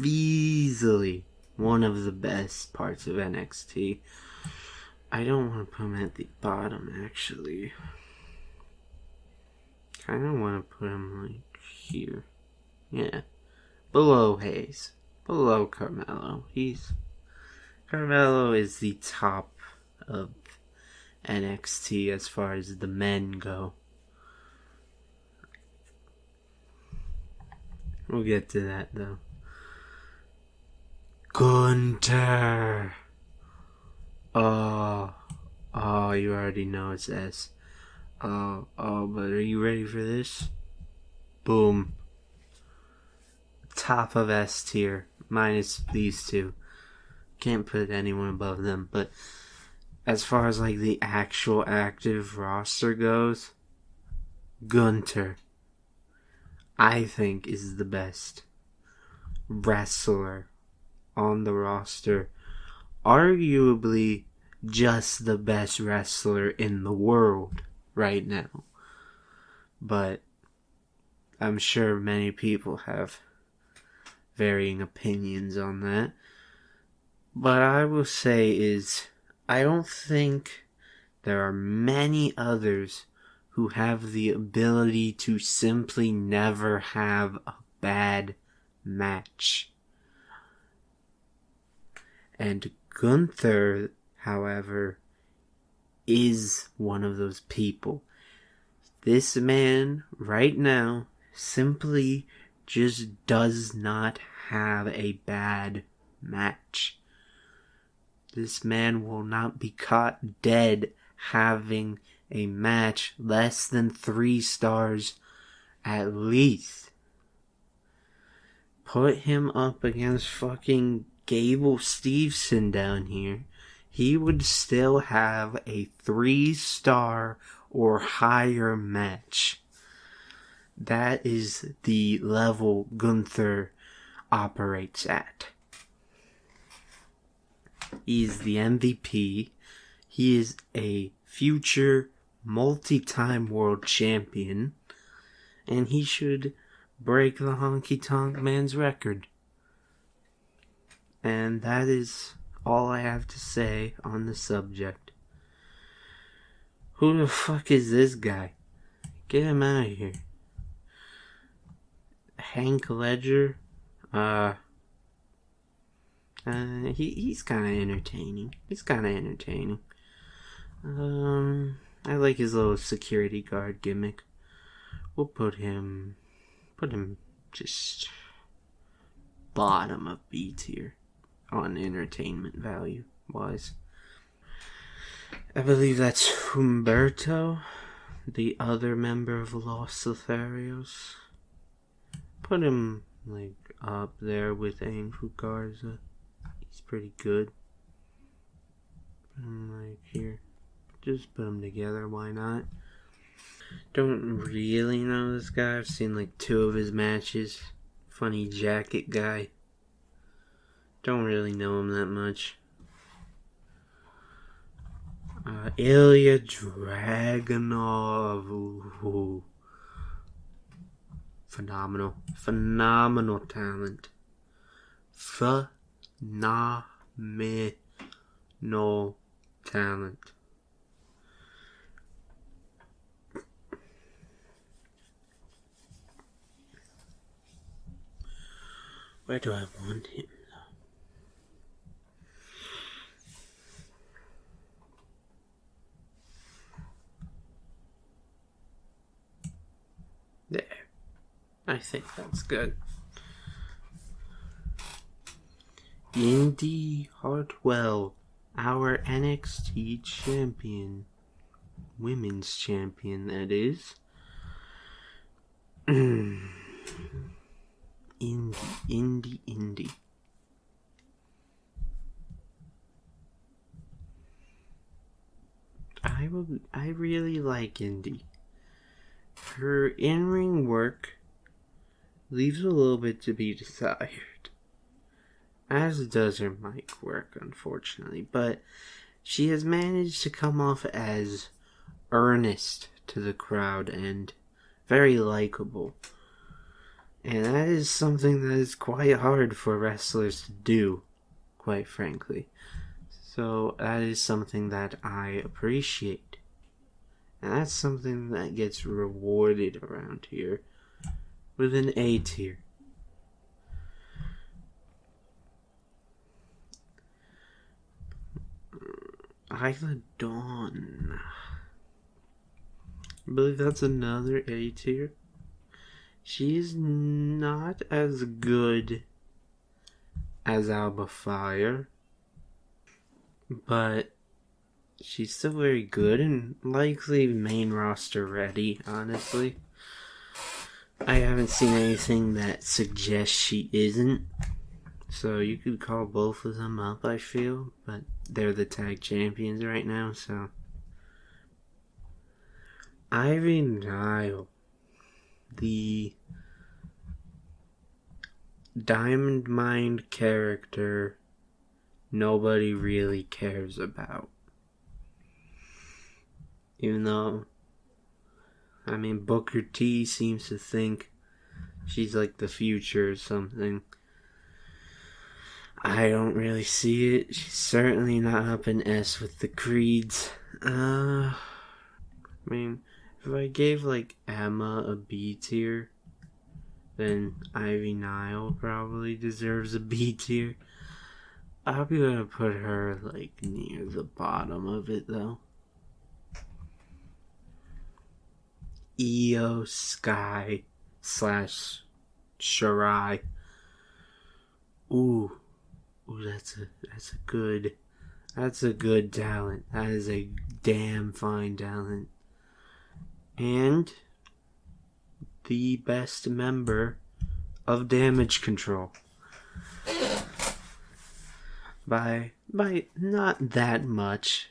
Easily one of the best parts of NXT. I don't want to put him at the bottom, actually. Kind of want to put him like here. Yeah. Below Hayes. Below Carmelo. Carmelo is the top of NXT as far as the men go. We'll get to that though. Gunther. Oh, you already know it's S. But are you ready for this? Boom. Top of S tier, minus these two. Can't put anyone above them, but as far as like the actual active roster goes, Gunther, I think, is the best wrestler on the roster. Arguably just the best wrestler in the world right now. But I'm sure many people have varying opinions on that. But I will say is, I don't think there are many others who have the ability to simply never have a bad match. And Gunther, however, is one of those people. This man, right now, simply just does not have a bad match. This man will not be caught dead having a match less than 3 stars at least. Put him up against fucking Gable Steveson down here. He would still have a 3-star or higher match. That is the level Gunther operates at. He is the MVP. He is a future multi-time world champion. And he should break the Honky Tonk Man's record. And that is all I have to say on the subject. Who the fuck is this guy? Get him out of here. Hank Ledger? He's kind of entertaining. I like his little security guard gimmick. We'll put him just bottom of B tier on entertainment value wise. I believe that's Humberto, the other member of Los Lotharios. Put him up there with Angel Garza. He's pretty good. Put him here. Just put them together, why not? Don't really know this guy. I've seen 2 of his matches. Funny jacket guy. Don't really know him that much. Ilya Dragunov. Ooh. Phenomenal talent. Phenomenal talent. Where do I want him, though? There. I think that's good. Indy Hartwell, our NXT champion. Women's champion, that is. Indy. I really like Indy. Her in-ring work leaves a little bit to be desired, as does her mic work, unfortunately, but she has managed to come off as earnest to the crowd and very likable. And that is something that is quite hard for wrestlers to do, quite frankly. So that is something that I appreciate. And that's something that gets rewarded around here with an A tier. Isla Dawn. I believe that's another A tier. She is not as good as Alba Fire, but she's still very good and likely main roster ready, honestly. I haven't seen anything that suggests she isn't, so you could call both of them up, I feel, but they're the tag champions right now, so. Ivy Nile, the Diamond Mind character nobody really cares about. Even though, Booker T seems to think she's the future or something. I don't really see it. She's certainly not up in S with the Creeds. If I gave Emma a B tier, then Ivy Nile probably deserves a B tier. I'm gonna put her near the bottom of it though. Io Sky / Shirai. Ooh, that's a good That's a good talent. That is a damn fine talent. And the best member of Damage Control. By not that much,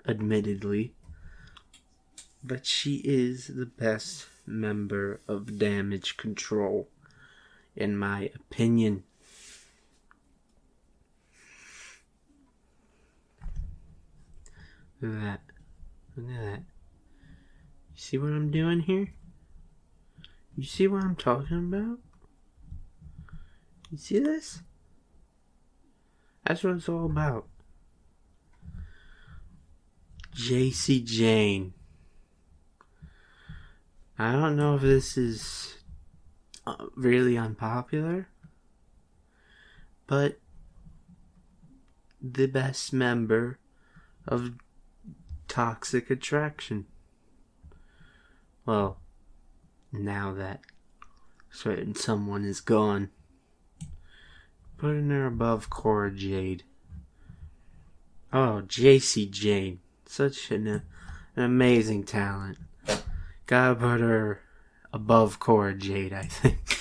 admittedly. But she is the best member of Damage Control, in my opinion. Look at that. Look at that. You see what I'm doing here? You see what I'm talking about? You see this? That's what it's all about. JC Jane. I don't know if this is really unpopular, but the best member of Toxic Attraction. Well, now that certain someone is gone, putting her above Cora Jade. Oh, JC Jane. Such an amazing talent. Gotta put her above Cora Jade, I think.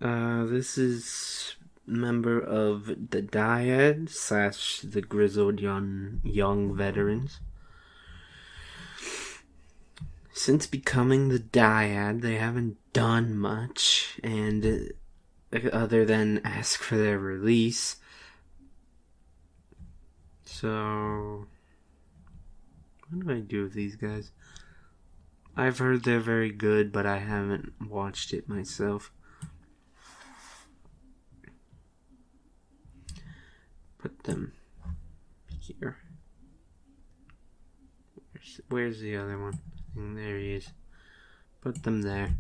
This is member of the Dyad / the Grizzled Young Veterans. Since becoming the Dyad, they haven't done much, and other than ask for their release. So, what do I do with these guys? I've heard they're very good, but I haven't watched it myself. Put them here. Where's the other one? There he is. Put them there.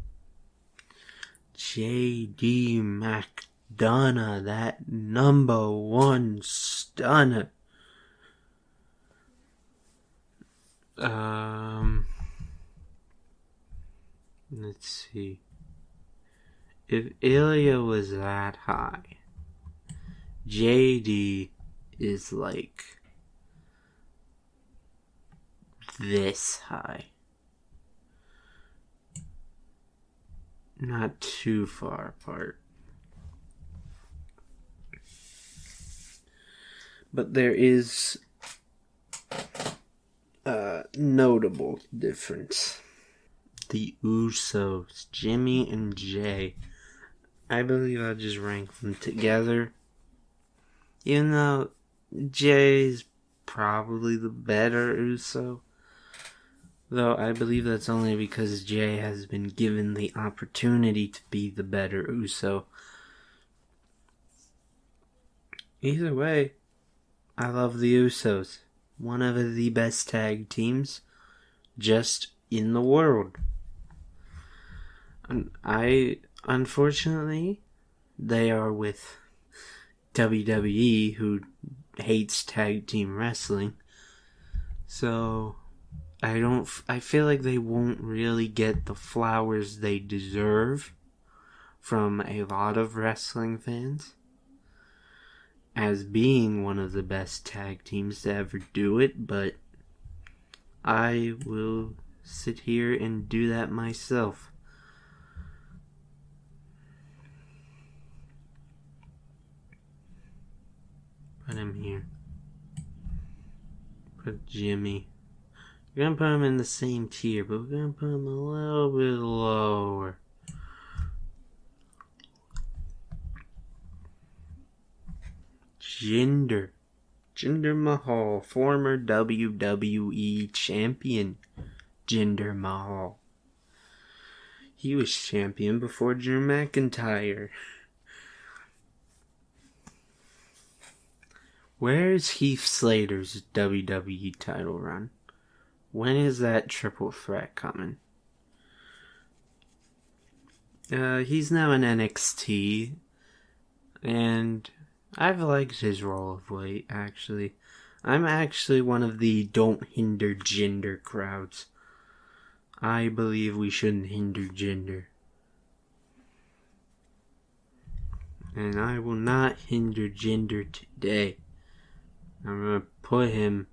J.D. McDonough, that #1 stunner. Let's see. If Ilya was that high, JD is like this high. Not too far apart. But there is a notable difference. The Usos, Jimmy and Jay. I believe I'll just rank them together. Even though Jay's probably the better Uso. Though I believe that's only because Jay has been given the opportunity to be the better Uso. Either way, I love the Usos. One of the best tag teams just in the world. Unfortunately, they are with WWE, who hates tag team wrestling. So, I feel like they won't really get the flowers they deserve from a lot of wrestling fans as being one of the best tag teams to ever do it, but I will sit here and do that myself. Put him here. Put Jimmy. We're gonna put him in the same tier, but we're gonna put him a little bit lower. Jinder Mahal, former WWE champion. Jinder Mahal. He was champion before Drew McIntyre. Where's Heath Slater's WWE title run? When is that triple threat coming? He's now in NXT, and I've liked his role of late, actually. I'm actually one of the don't hinder Jinder crowds. I believe we shouldn't hinder Jinder. And I will not hinder Jinder today. I'm gonna put him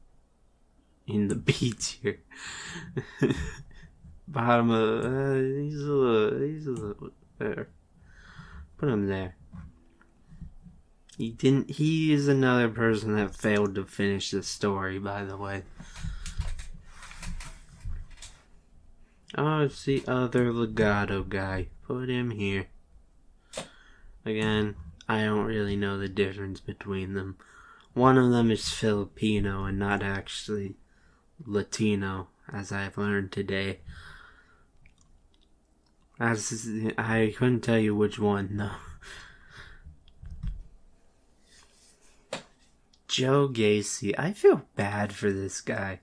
in the B tier. Bottom of he's a little there. Put him there. He is another person that failed to finish the story, by the way. Oh, it's the other Legato guy. Put him here. Again, I don't really know the difference between them. One of them is Filipino and not actually Latino, as I've learned today. I couldn't tell you which one, though. Joe Gacy. I feel bad for this guy.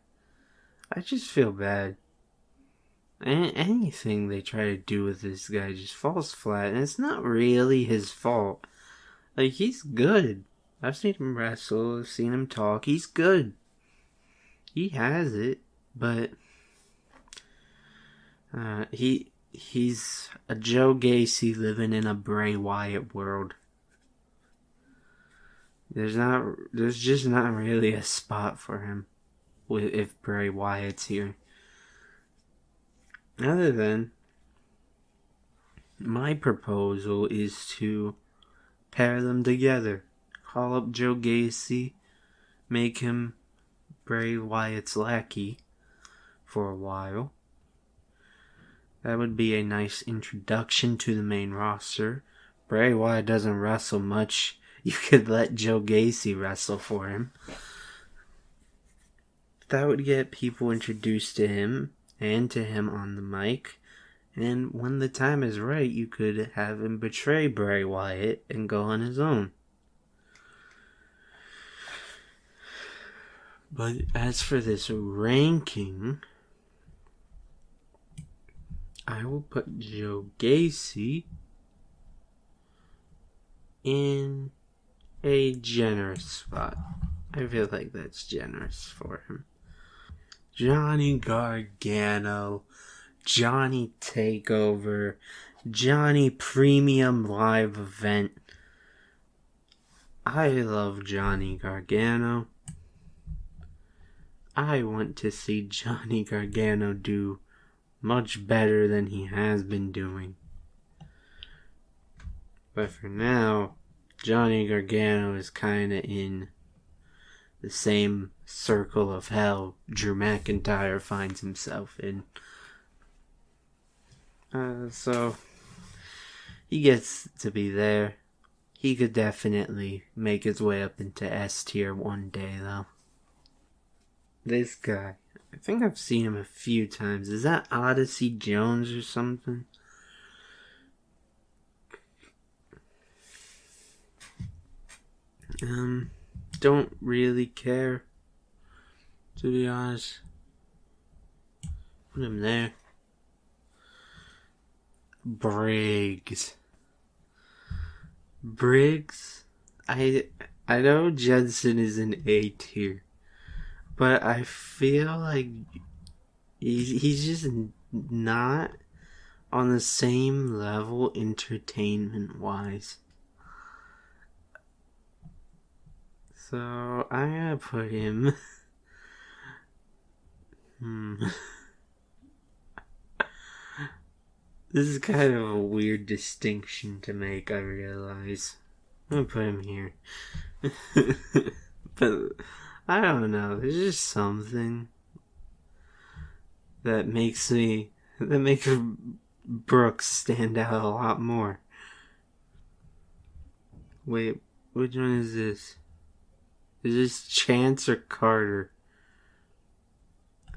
I just feel bad. Anything they try to do with this guy just falls flat, and it's not really his fault. Like, he's good. I've seen him wrestle, I've seen him talk. He's good. He has it, but he's a Joe Gacy living in a Bray Wyatt world. There's just not really a spot for him if Bray Wyatt's here. Other than, my proposal is to pair them together. Call up Joe Gacy, make him Bray Wyatt's lackey for a while. That would be a nice introduction to the main roster. Bray Wyatt doesn't wrestle much. You could let Joe Gacy wrestle for him. That would get people introduced to him and to him on the mic. And when the time is right, you could have him betray Bray Wyatt and go on his own. But as for this ranking, I will put Joe Gacy in a generous spot. I feel like that's generous for him. Johnny Gargano, Johnny Takeover, Johnny Premium Live Event. I love Johnny Gargano. I want to see Johnny Gargano do much better than he has been doing. But for now, Johnny Gargano is kinda in the same circle of hell Drew McIntyre finds himself in. So, he gets to be there. He could definitely make his way up into S tier one day, though. This guy, I think I've seen him a few times. Is that Odyssey Jones or something? Don't really care, to be honest. Put him there. Briggs. I know Jensen is an A tier, but I feel like he's just not on the same level entertainment-wise. So, I'm gonna put him... This is kind of a weird distinction to make, I realize. I'm gonna put him here. But, I don't know, there's just something that makes Brooks stand out a lot more. Wait, which one is this? Is this Chance or Carter?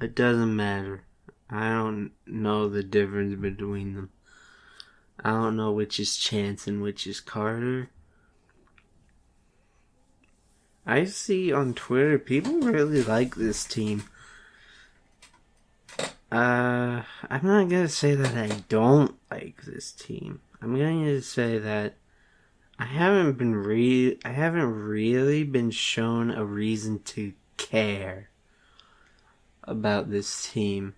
It doesn't matter. I don't know the difference between them. I don't know which is Chance and which is Carter. I see on Twitter people really like this team. I'm not gonna say that I don't like this team. I'm going to say that I haven't really been shown a reason to care about this team.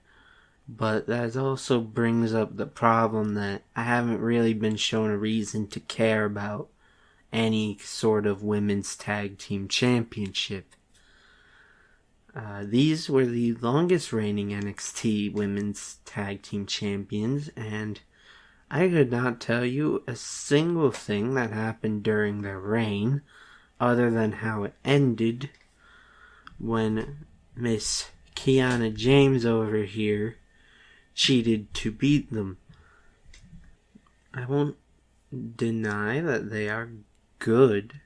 But that also brings up the problem that I haven't really been shown a reason to care about any sort of women's tag team championship. These were the longest reigning NXT Women's Tag Team Champions, and I could not tell you a single thing that happened during their reign, other than how it ended when Miss Kiana James over here cheated to beat them. I won't deny that they are good,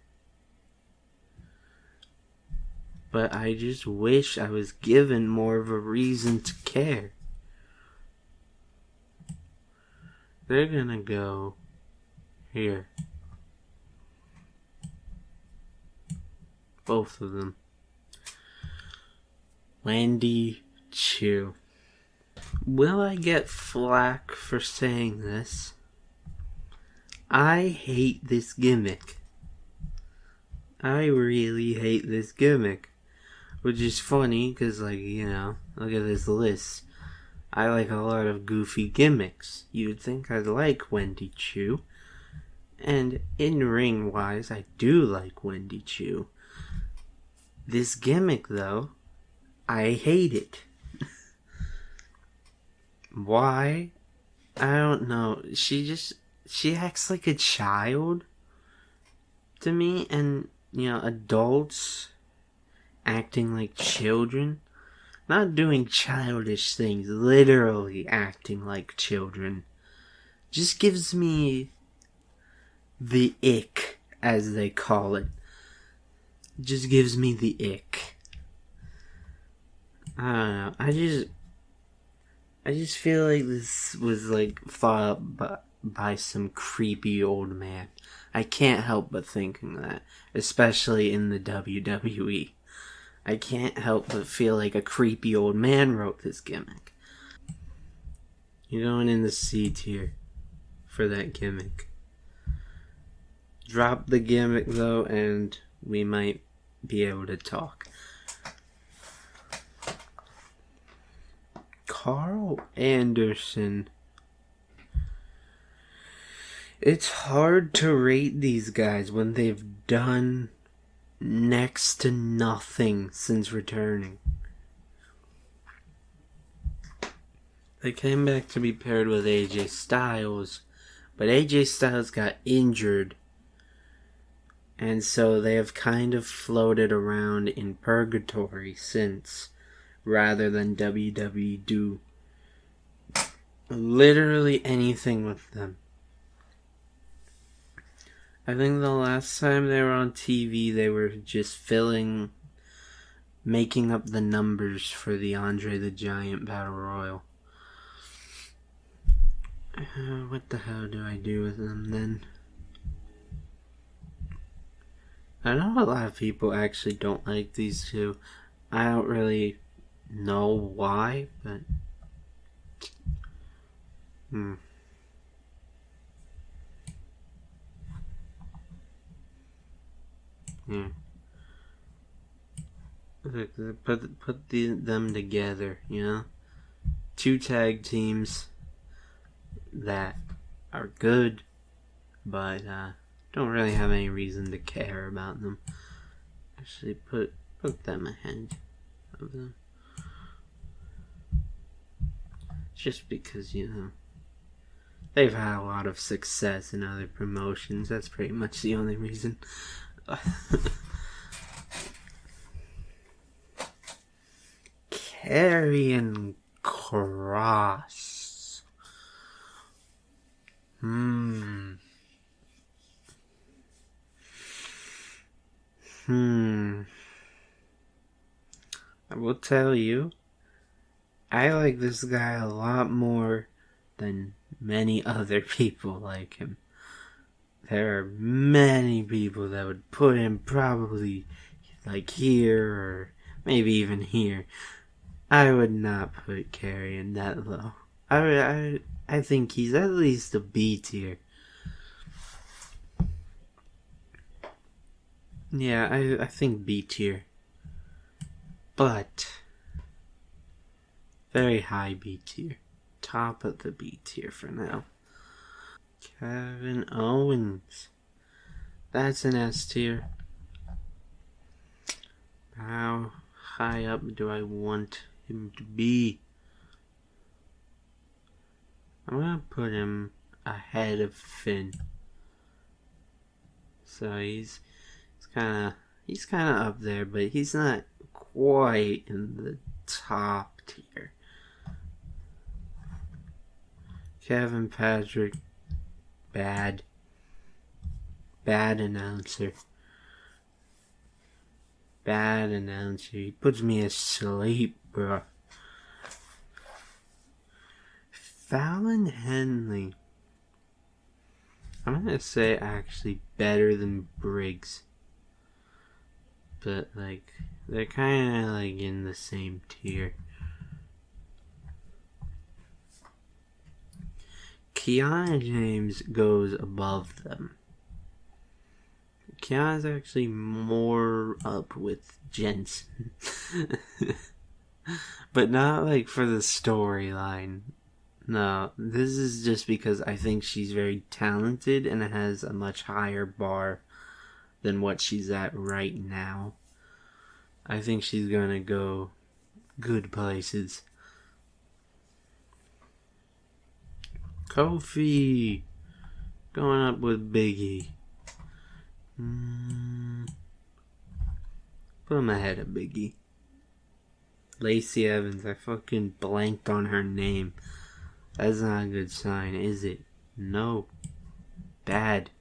but I just wish I was given more of a reason to care. They're gonna go here. Both of them. Wendy Chu. Will I get flack for saying this? I hate this gimmick. I really hate this gimmick. Which is funny, because, look at this list. I like a lot of goofy gimmicks. You'd think I'd like Wendy Chu. And in-ring wise, I do like Wendy Chu. This gimmick, though, I hate it. Why? I don't know. She acts like a child to me, and, adults acting like children. Not doing childish things, literally acting like children. Just gives me the ick, as they call it. Just gives me the ick. I don't know. I just feel like this was thought up by some creepy old man. I can't help but thinking that, especially in the WWE. I can't help but feel like a creepy old man wrote this gimmick. You're going in the C tier for that gimmick. Drop the gimmick though, and we might be able to talk. Carl Anderson. It's hard to rate these guys when they've done next to nothing since returning. They came back to be paired with AJ Styles, but AJ Styles got injured, and so they have kind of floated around in purgatory since, rather than WWE do literally anything with them. I think the last time they were on TV, they were just making up the numbers for the Andre the Giant Battle Royal. What the hell do I do with them then? I know a lot of people actually don't like these two. I don't really know why, but yeah. Look, put them together, two tag teams that are good, but don't really have any reason to care about them. Actually, put them ahead of them, just because they've had a lot of success in other promotions. That's pretty much the only reason. Karrion Kross. I will tell you, I like this guy a lot more than many other people like him. There are many people that would put him probably here or maybe even here. I would not put Karrion that low. I think he's at least a B tier. Yeah, I think B tier. But very high B tier. Top of the B tier for now. Kevin Owens. That's an S tier. How high up do I want him to be? I'm gonna put him ahead of Finn. So he's kind of up there, but he's not quite in the top tier. Kevin Patrick, bad announcer. Bad announcer. He puts me asleep, bro. Fallon Henley. I'm gonna say actually better than Briggs. But like, they're kinda like in the same tier. Kiana James goes above them. Kiana's actually more up with Jensen. But not like for the storyline. No, this is just because I think she's very talented and has a much higher bar than what she's at right now. I think she's gonna go good places. Kofi going up with Biggie. Put him ahead of Biggie. Lacey Evans, I fucking blanked on her name. That's not a good sign, is it? No. Bad.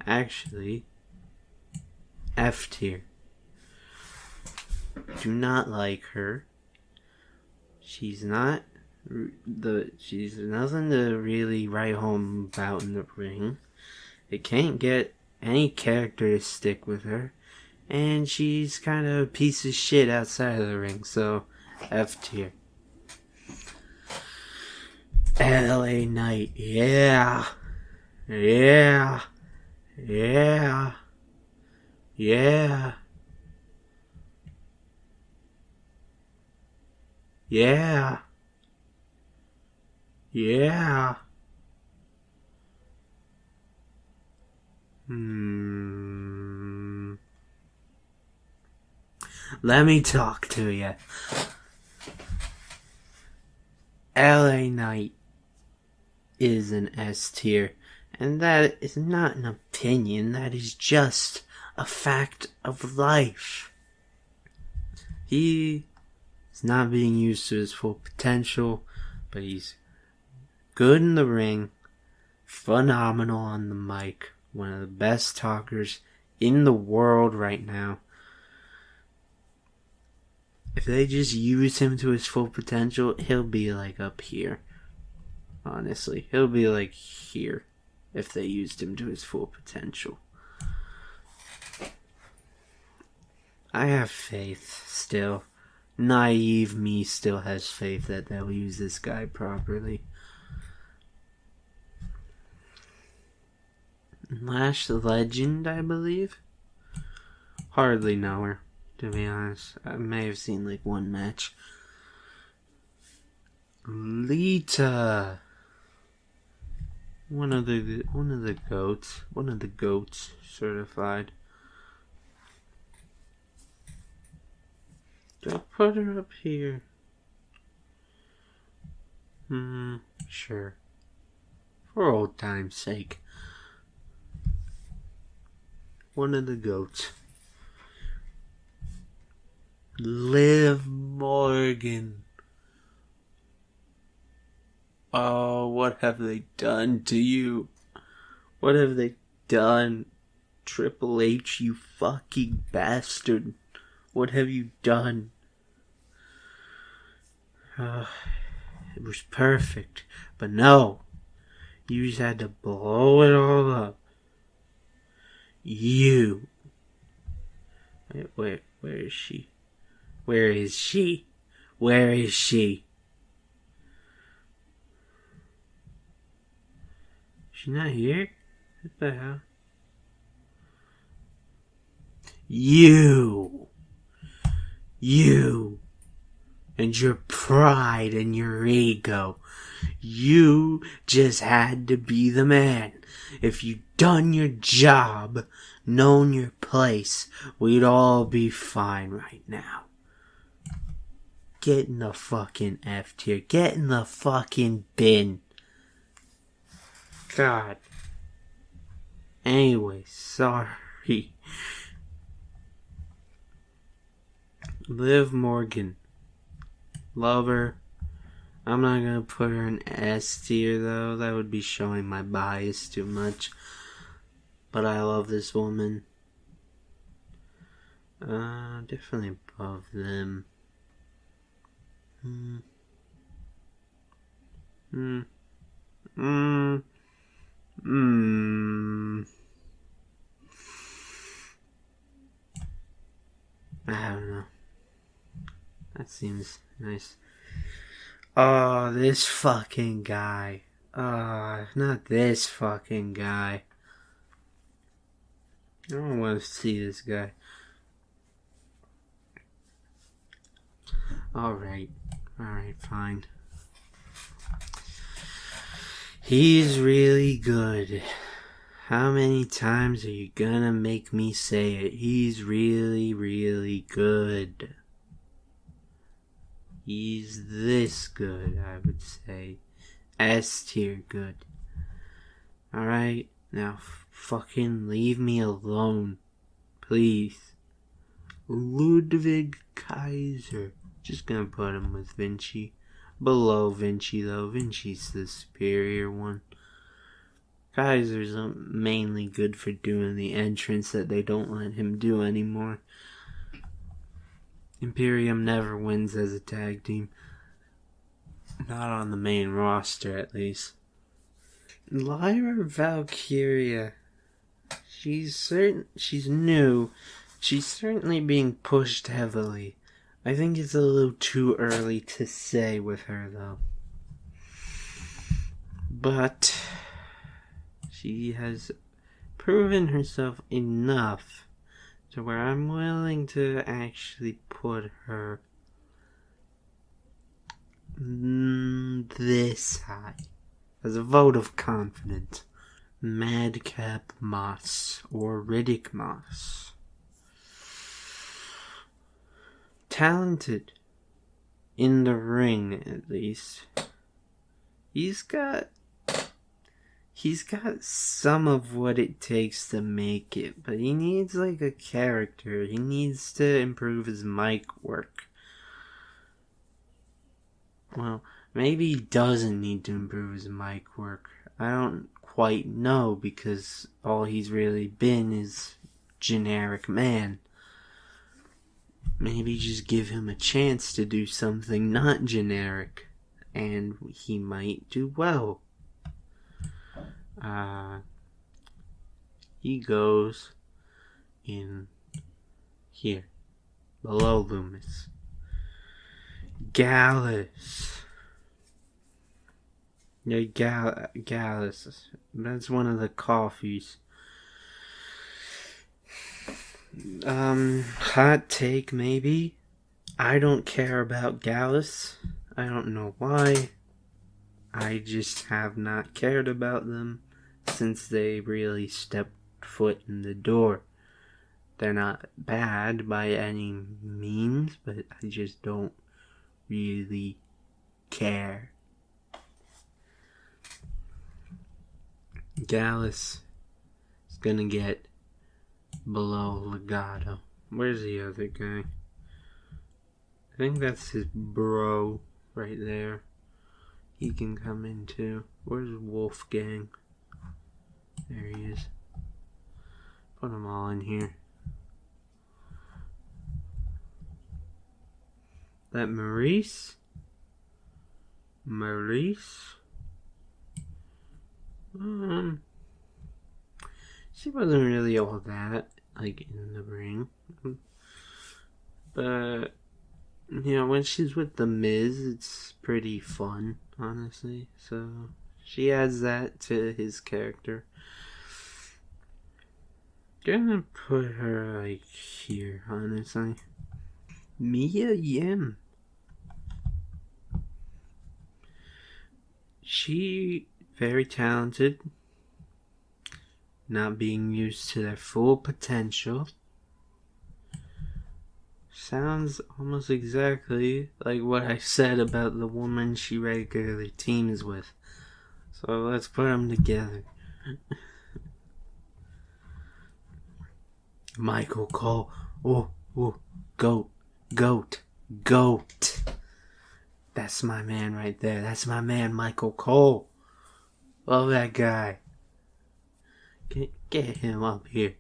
Actually, F tier. Do not like her. She's nothing to really write home about in the ring. It can't get any character to stick with her. And she's kind of a piece of shit outside of the ring, so F tier. LA Knight, yeah. Yeah. Yeah. Yeah. Yeah. Yeah. Let me talk to you. LA Knight is an S tier, and that is not an opinion, that is just a fact of life. He is not being used to his full potential, but he's good in the ring, phenomenal on the mic, one of the best talkers in the world right now. If they just use him to his full potential, he'll be like up here. Honestly, he'll be like here if they used him to his full potential. I have faith still. Naive me still has faith that they'll use this guy properly. Lash Legend, I believe? Hardly know her, to be honest. I may have seen like one match. Lita. One of the goats certified. Do I put her up here? Sure. For old time's sake. One of the goats. Liv Morgan. Oh, what have they done to you? What have they done? Triple H, you fucking bastard. What have you done? It was perfect. But no. You just had to blow it all up. You. Where is she? Where is she? Where is she? She's not here? What the hell? You and your pride and your ego. You just had to be the man. If you'd done your job, known your place, we'd all be fine right now. Get in the fucking F tier. Get in the fucking bin. God. Anyway, sorry. Liv Morgan. Love her. I'm not gonna put her in S tier though. That would be showing my bias too much. But I love this woman. Definitely above them. I don't know. That seems nice. Oh, this fucking guy. Not this fucking guy. I don't want to see this guy. Alright, fine. He's really good. How many times are you gonna make me say it? He's really, really good. He's this good, I would say. S tier good. Alright, now fucking leave me alone. Please. Ludwig Kaiser. Just gonna put him with Vinci. Below Vinci though. Vinci's the superior one. Kaiser's mainly good for doing the entrance that they don't let him do anymore. Imperium never wins as a tag team. Not on the main roster, at least. Lyra Valkyria. She's new. She's certainly being pushed heavily. I think it's a little too early to say with her, though. But she has proven herself enough to where I'm willing to actually put her this high as a vote of confidence. Madcap Moss or Riddick Moss. Talented in the ring, at least. He's got some of what it takes to make it, but he needs like a character. He needs to improve his mic work. Well, maybe he doesn't need to improve his mic work. I don't quite know, because all he's really been is generic man. Maybe just give him a chance to do something not generic, and he might do well. He goes in here, below Loomis. Gallus. Yeah, Gallus. That's one of the coffees. Hot take maybe. I don't care about Gallus. I don't know why. I just have not cared about them since they really stepped foot in the door. They're not bad by any means, but I just don't really care. Gallus is gonna get below Legato. Where's the other guy? I think that's his bro right there. He can come in too. Where's Wolfgang? There he is. Put them all in here. That Maurice? She wasn't really all that, like, in the ring. But, you know, when she's with The Miz, it's pretty fun, honestly. So, she adds that to his character. Gonna put her, like, here, honestly. Mia Yim. She very talented, not being used to their full potential. Sounds almost exactly like what I said about the woman she regularly teams with. So let's put them together. Michael Cole. Oh, goat. That's my man right there. That's my man, Michael Cole. Love that guy. Get him up here.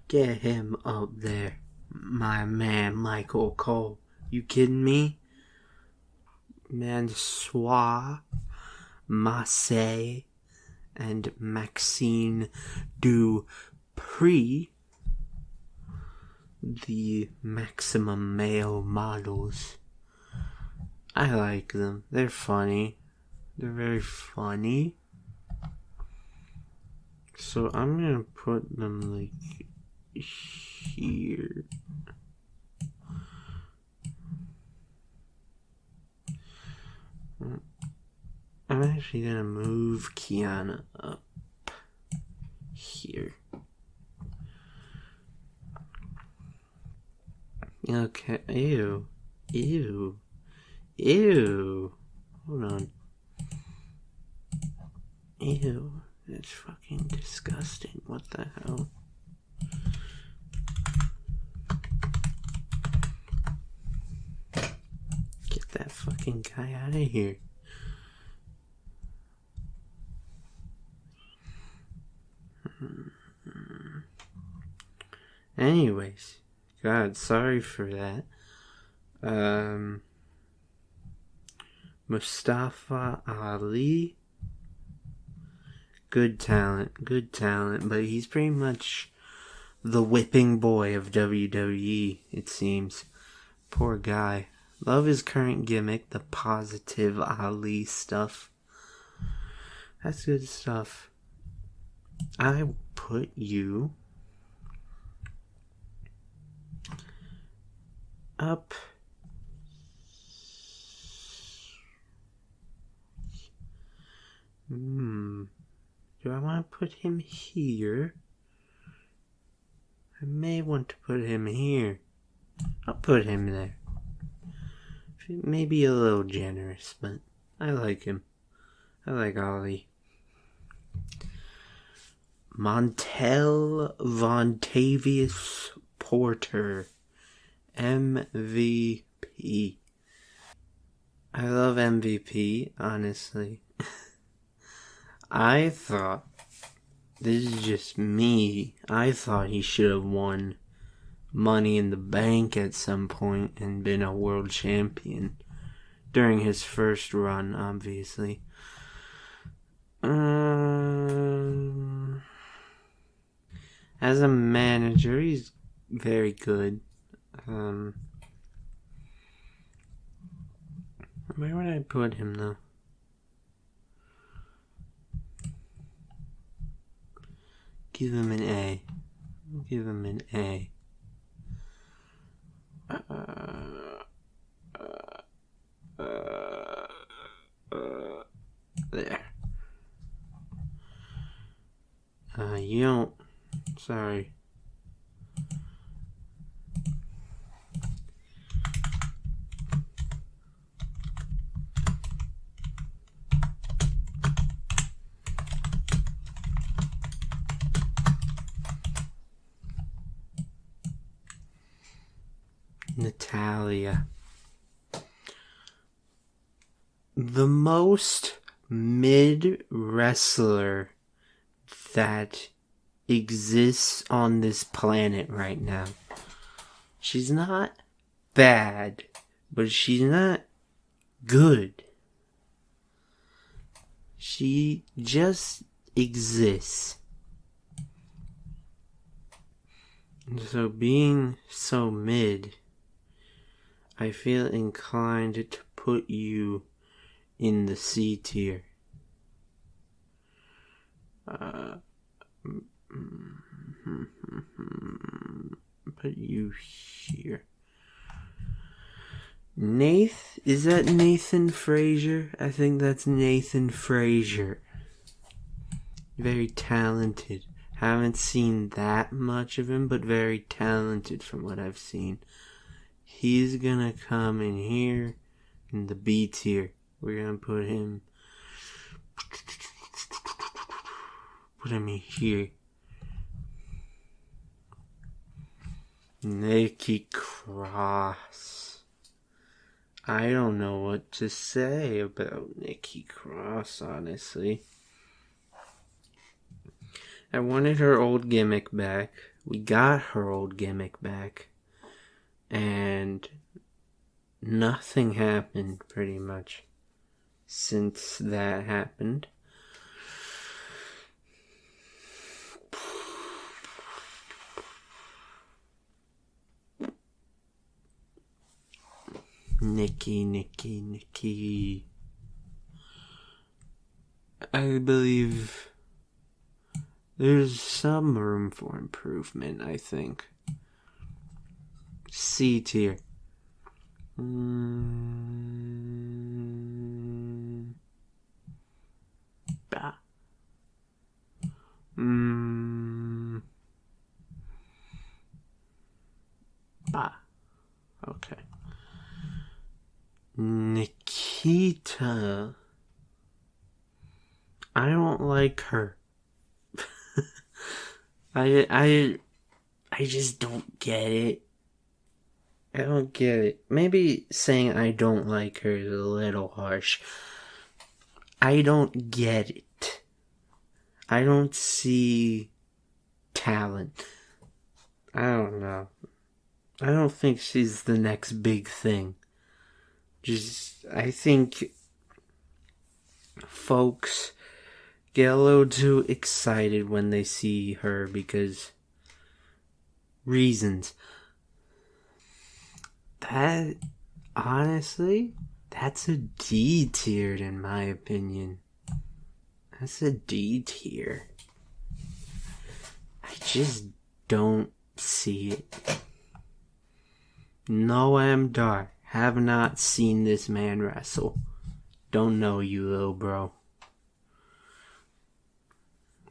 Get him up there. My man, Michael Cole. You kidding me? Mansois, Marseille, and Maxine Dupree, the maximum male models. I like them. They're funny. They're very funny. So I'm gonna put them like here. I'm actually gonna move Kiana up here. Okay. Ew. Hold on. Ew. That's fucking disgusting. What the hell? Get that fucking guy out of here. Anyways, God, sorry for that. Mustafa Ali. Good talent, but he's pretty much the whipping boy of WWE, it seems. Poor guy. Love his current gimmick, the positive Ali stuff. That's good stuff. I put you up do I want to put him here? I may want to put him here. I'll put him there. Maybe a little generous, but I like him. I like Ollie. Montel Vontavious Porter, MVP. I love MVP, honestly. I thought, this is just me, I thought he should have won Money in the Bank at some point and been a world champion during his first run, obviously. As a manager, he's very good. Where would I put him, though? Give him an A. Give him an A. There. You don't... Sorry. Natalia. The most mid wrestler that exists on this planet right now. She's not bad, but she's not good. She just exists. So being so mid, I feel inclined to put you in the C tier. Put you here. Is that Nathan Frazier? I think that's Nathan Frazier. Very talented. Haven't seen that much of him, but very talented from what I've seen. He's gonna come in here in the B tier. We're gonna put him in here. Nikki Cross. I don't know what to say about Nikki Cross, honestly. I wanted her old gimmick back. We got her old gimmick back. And nothing happened, pretty much, since that happened. Nikki. I believe there's some room for improvement, I think. C tier. Bah. Bah. Okay. Nikita. I don't like her. I just don't get it. I don't get it. Maybe saying I don't like her is a little harsh. I don't get it. I don't see talent. I don't know. I don't think she's the next big thing. I think folks get a little too excited when they see her because reasons. That, honestly, that's a D tier in my opinion. That's a D tier. I just don't see it. Noam Dar. Have not seen this man wrestle. Don't know you, little bro.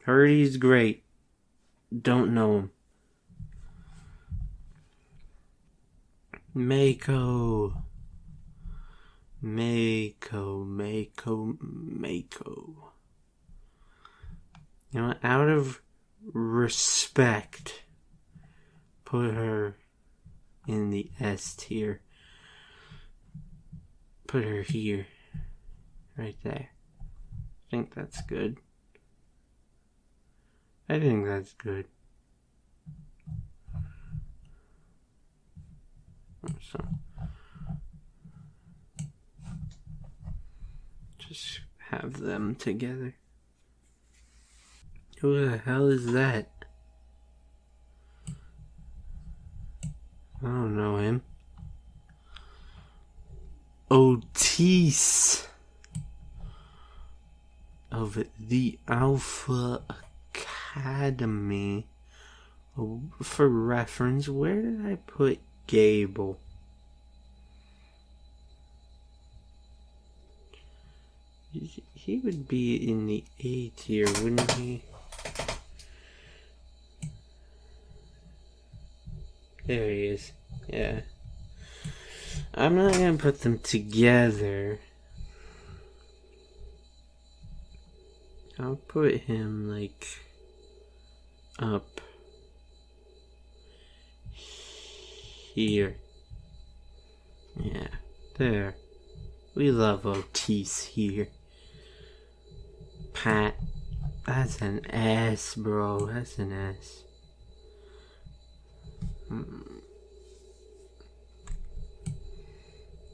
Heard he's great. Don't know him. Mako. You know, out of respect, put her in the S tier. Put her here. Right there. I think that's good. So, just have them together. Who the hell is that? I don't know him. Otis of the Alpha Academy. For reference, where did I put Gable? He would be in the A tier, wouldn't he? There he is. Yeah. I'm not gonna put them together. I'll put him like up here. Yeah, there. We love Otis here. Pat. That's an S, bro. That's an S.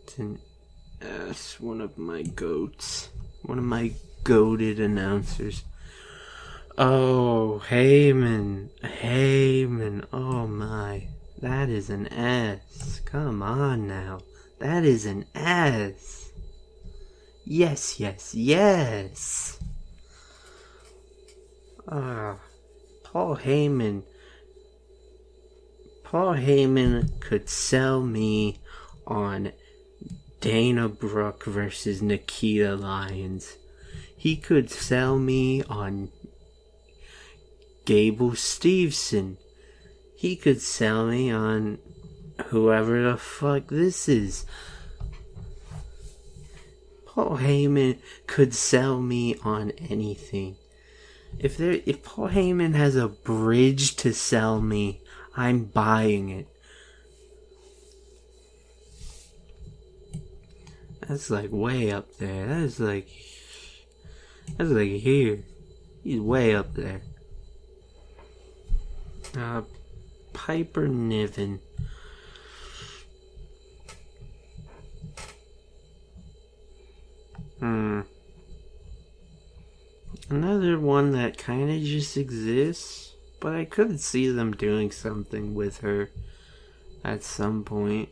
It's an S. One of my goats. One of my goated announcers. Oh, Heyman. Oh my. That is an S. Come on now. That is an S. Yes. Paul Heyman could sell me on Dana Brooke versus Nikita Lyons. He could sell me on Gable Steveson. He could sell me on whoever the fuck this is. Paul Heyman could sell me on anything. If Paul Heyman has a bridge to sell me, I'm buying it. That's like way up there. That's like here. He's way up there. Piper Niven. Another one that kind of just exists, but I could see them doing something with her at some point.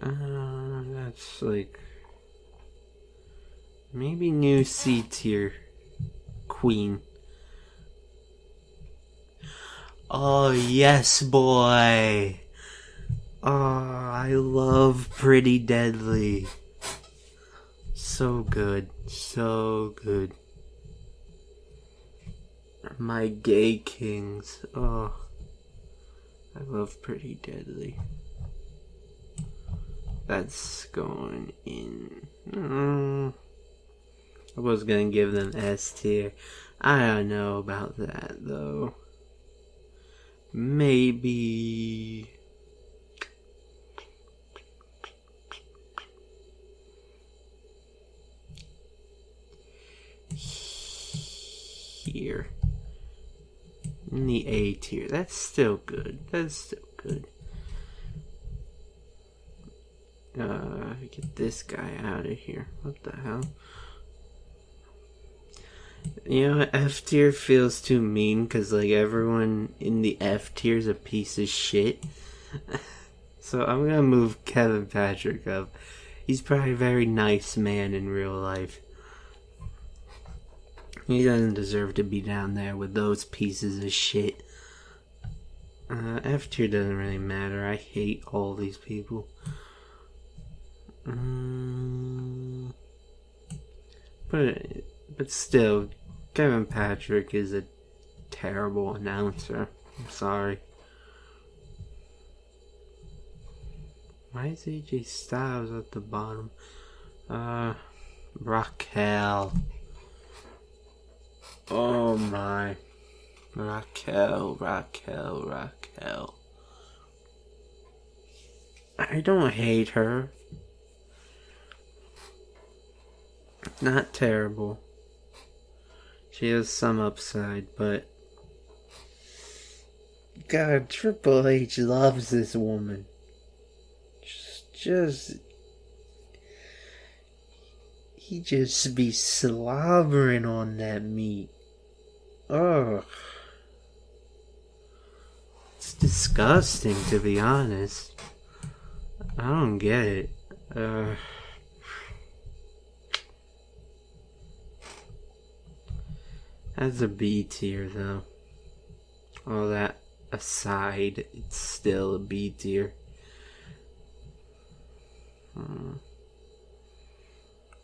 That's like maybe new C tier queen. Oh yes, boy. Oh, I love Pretty Deadly. So good, so good. My gay kings. Oh, I love Pretty Deadly. That's going in. I was gonna give them S tier. I don't know about that though. Maybe. Here. In the A tier. That's still good. Get this guy out of here. What the hell? You know, F tier feels too mean because, like, everyone in the F tier is a piece of shit. So I'm gonna move Kevin Patrick up. He's probably a very nice man in real life. He doesn't deserve to be down there with those pieces of shit. F tier doesn't really matter. I hate all these people. But still, Kevin Patrick is a terrible announcer. I'm sorry. Why is AJ Styles at the bottom? Raquel. Oh my. Raquel. I don't hate her. Not terrible. She has some upside, but God, Triple H loves this woman. He just be slobbering on that meat. Ugh. It's disgusting, to be honest. I don't get it. That's a B tier, though. All that aside, it's still a B tier.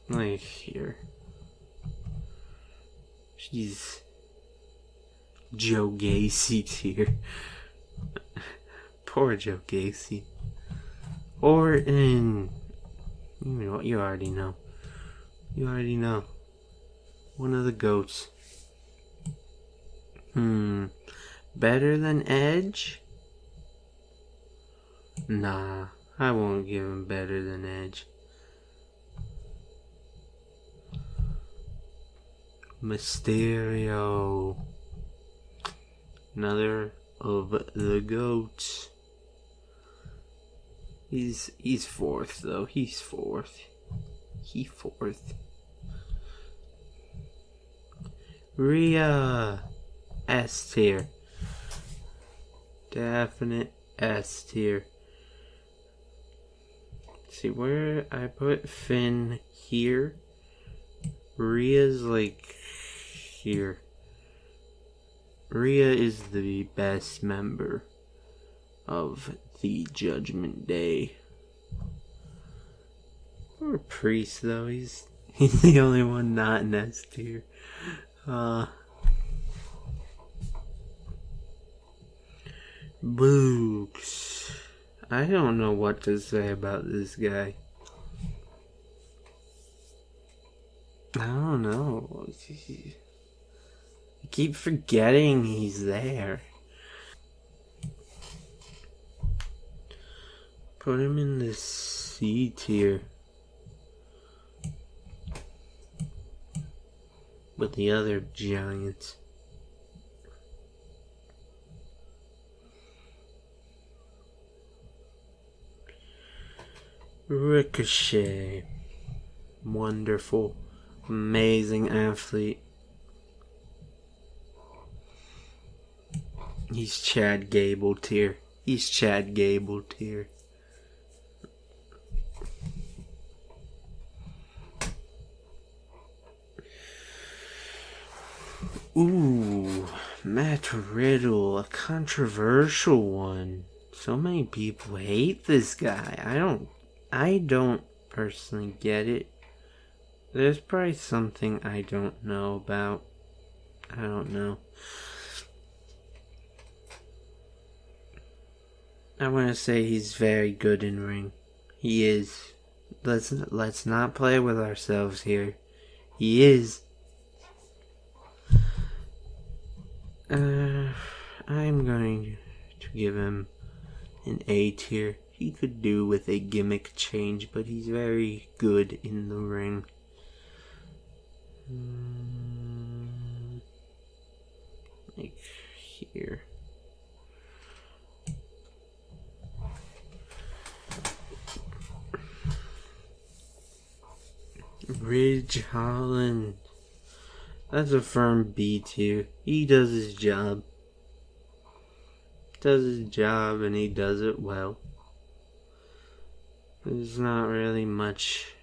Like here. She's Joe Gacy tier. Poor Joe Gacy. Or in... You already know. One of the goats. Better than Edge? Nah, I won't give him better than Edge. Mysterio. Another of the goats. He's fourth though. He's fourth. Rhea. S tier. Definite S tier. See where I put Finn here. Rhea's like here. Rhea is the best member of the Judgment Day. Poor Priest, though. He's the only one not in S tier. Books. I don't know what to say about this guy. I don't know. I keep forgetting he's there. Put him in the C tier with the other giants. Ricochet. Wonderful. Amazing athlete. He's Chad Gable tier. He's Chad Gable tier. Ooh, Matt Riddle, a controversial one. So many people hate this guy. I don't personally get it. There's probably something I don't know about. I don't know. I want to say he's very good in ring. He is. Let's not play with ourselves here. He is. I'm going to give him an A tier. He could do with a gimmick change, but he's very good in the ring. Like here. Ridge Holland. That's a firm B tier. He does his job. Does his job and he does it well. There's not really much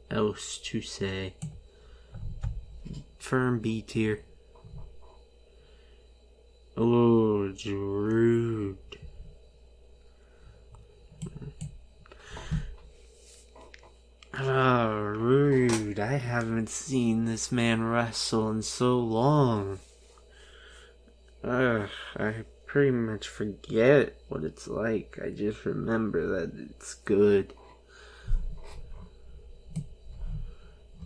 else to say. Firm B tier. Oh, Rude. Oh, Rude. I haven't seen this man wrestle in so long. I pretty much forget what it's like. I just remember that it's good.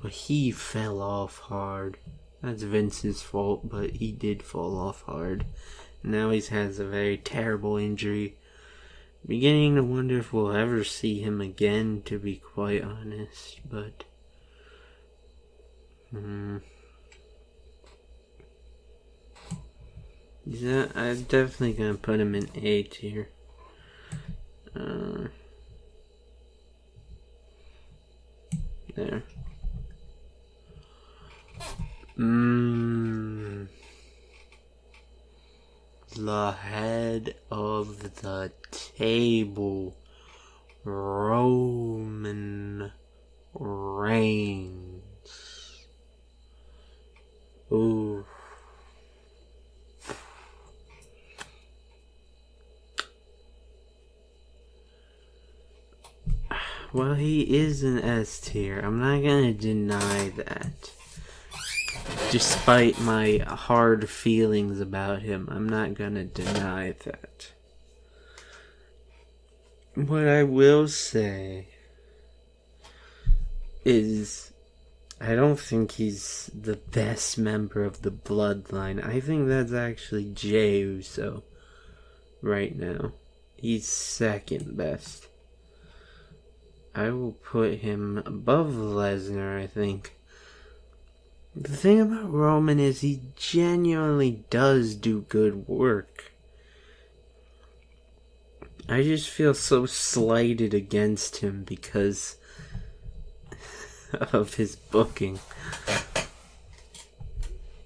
But he fell off hard. That's Vince's fault, but he did fall off hard. Now he has a very terrible injury. Beginning to wonder if we'll ever see him again, to be quite honest, but yeah, I'm definitely gonna put him in A tier. There. The head of the table, Roman Reigns. Ooh. Well, he is an S tier. I'm not gonna deny that. Despite my hard feelings about him, I'm not gonna deny that. What I will say is, I don't think he's the best member of the Bloodline. I think that's actually Jey Uso right now. He's second best. I will put him above Lesnar, I think. The thing about Roman is he genuinely does do good work. I just feel so slighted against him because of his booking.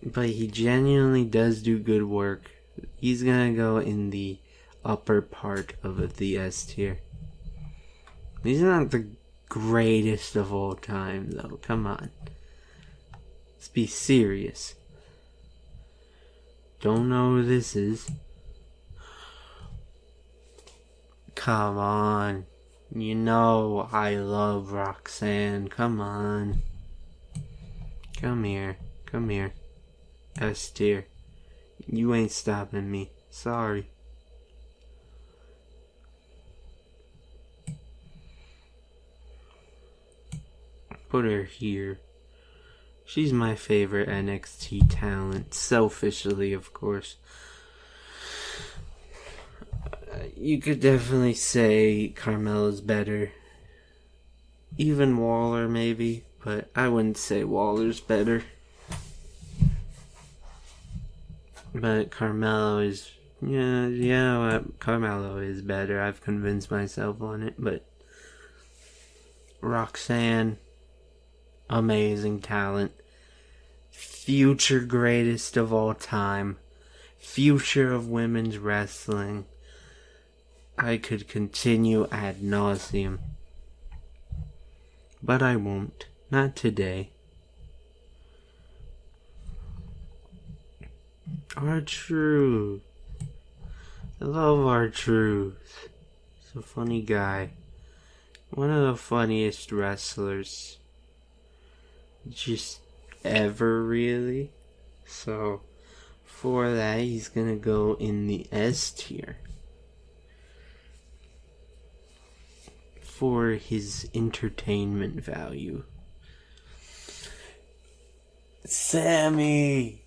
But he genuinely does do good work. He's gonna go in the upper part of the S tier. He's not the greatest of all time, though. Come on. Let's be serious. Don't know who this is. Come on. You know I love Roxanne. Come on. Come here. Come here. S tier. You ain't stopping me. Sorry. Put her here. She's my favorite NXT talent. Selfishly, of course. You could definitely say Carmella's better. Even Waller, maybe. But I wouldn't say Waller's better. But Carmelo is... Yeah, Carmelo is better. I've convinced myself on it. But Roxanne, amazing talent. Future greatest of all time. Future of women's wrestling. I could continue ad nauseum. But I won't. Not today. R-Truth. I love R-Truth. He's a funny guy. One of the funniest wrestlers. Just ever, really. So, for that, he's gonna go in the S tier. For his entertainment value. Sammy!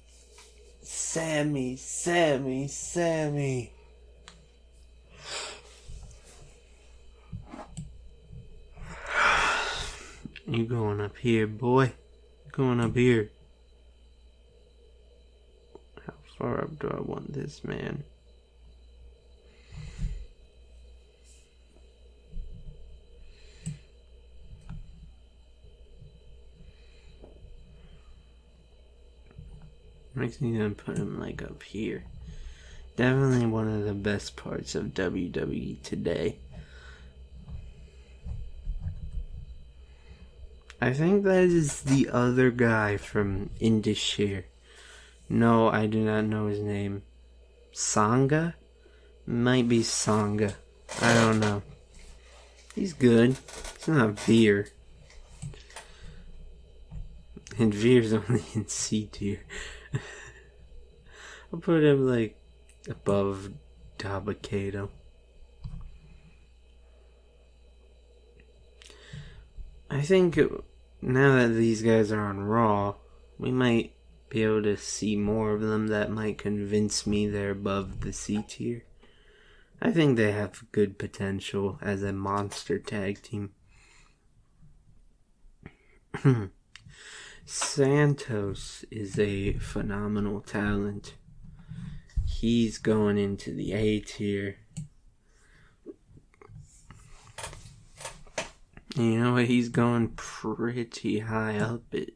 You going up here, boy? Going up here. How far up do I want this man? I'm actually gonna put him like up here. Definitely one of the best parts of WWE today. I think that is the other guy from Indishir. No, I do not know his name. Sangha? Might be Sangha. I don't know. He's good. It's not Veer. And Veer's only in C tier. I'll put him like above Dabakato. I think now that these guys are on Raw, we might be able to see more of them that might convince me they're above the C tier. I think they have good potential as a monster tag team. Santos is a phenomenal talent. He's going into the A tier. You know what? He's going pretty high up it.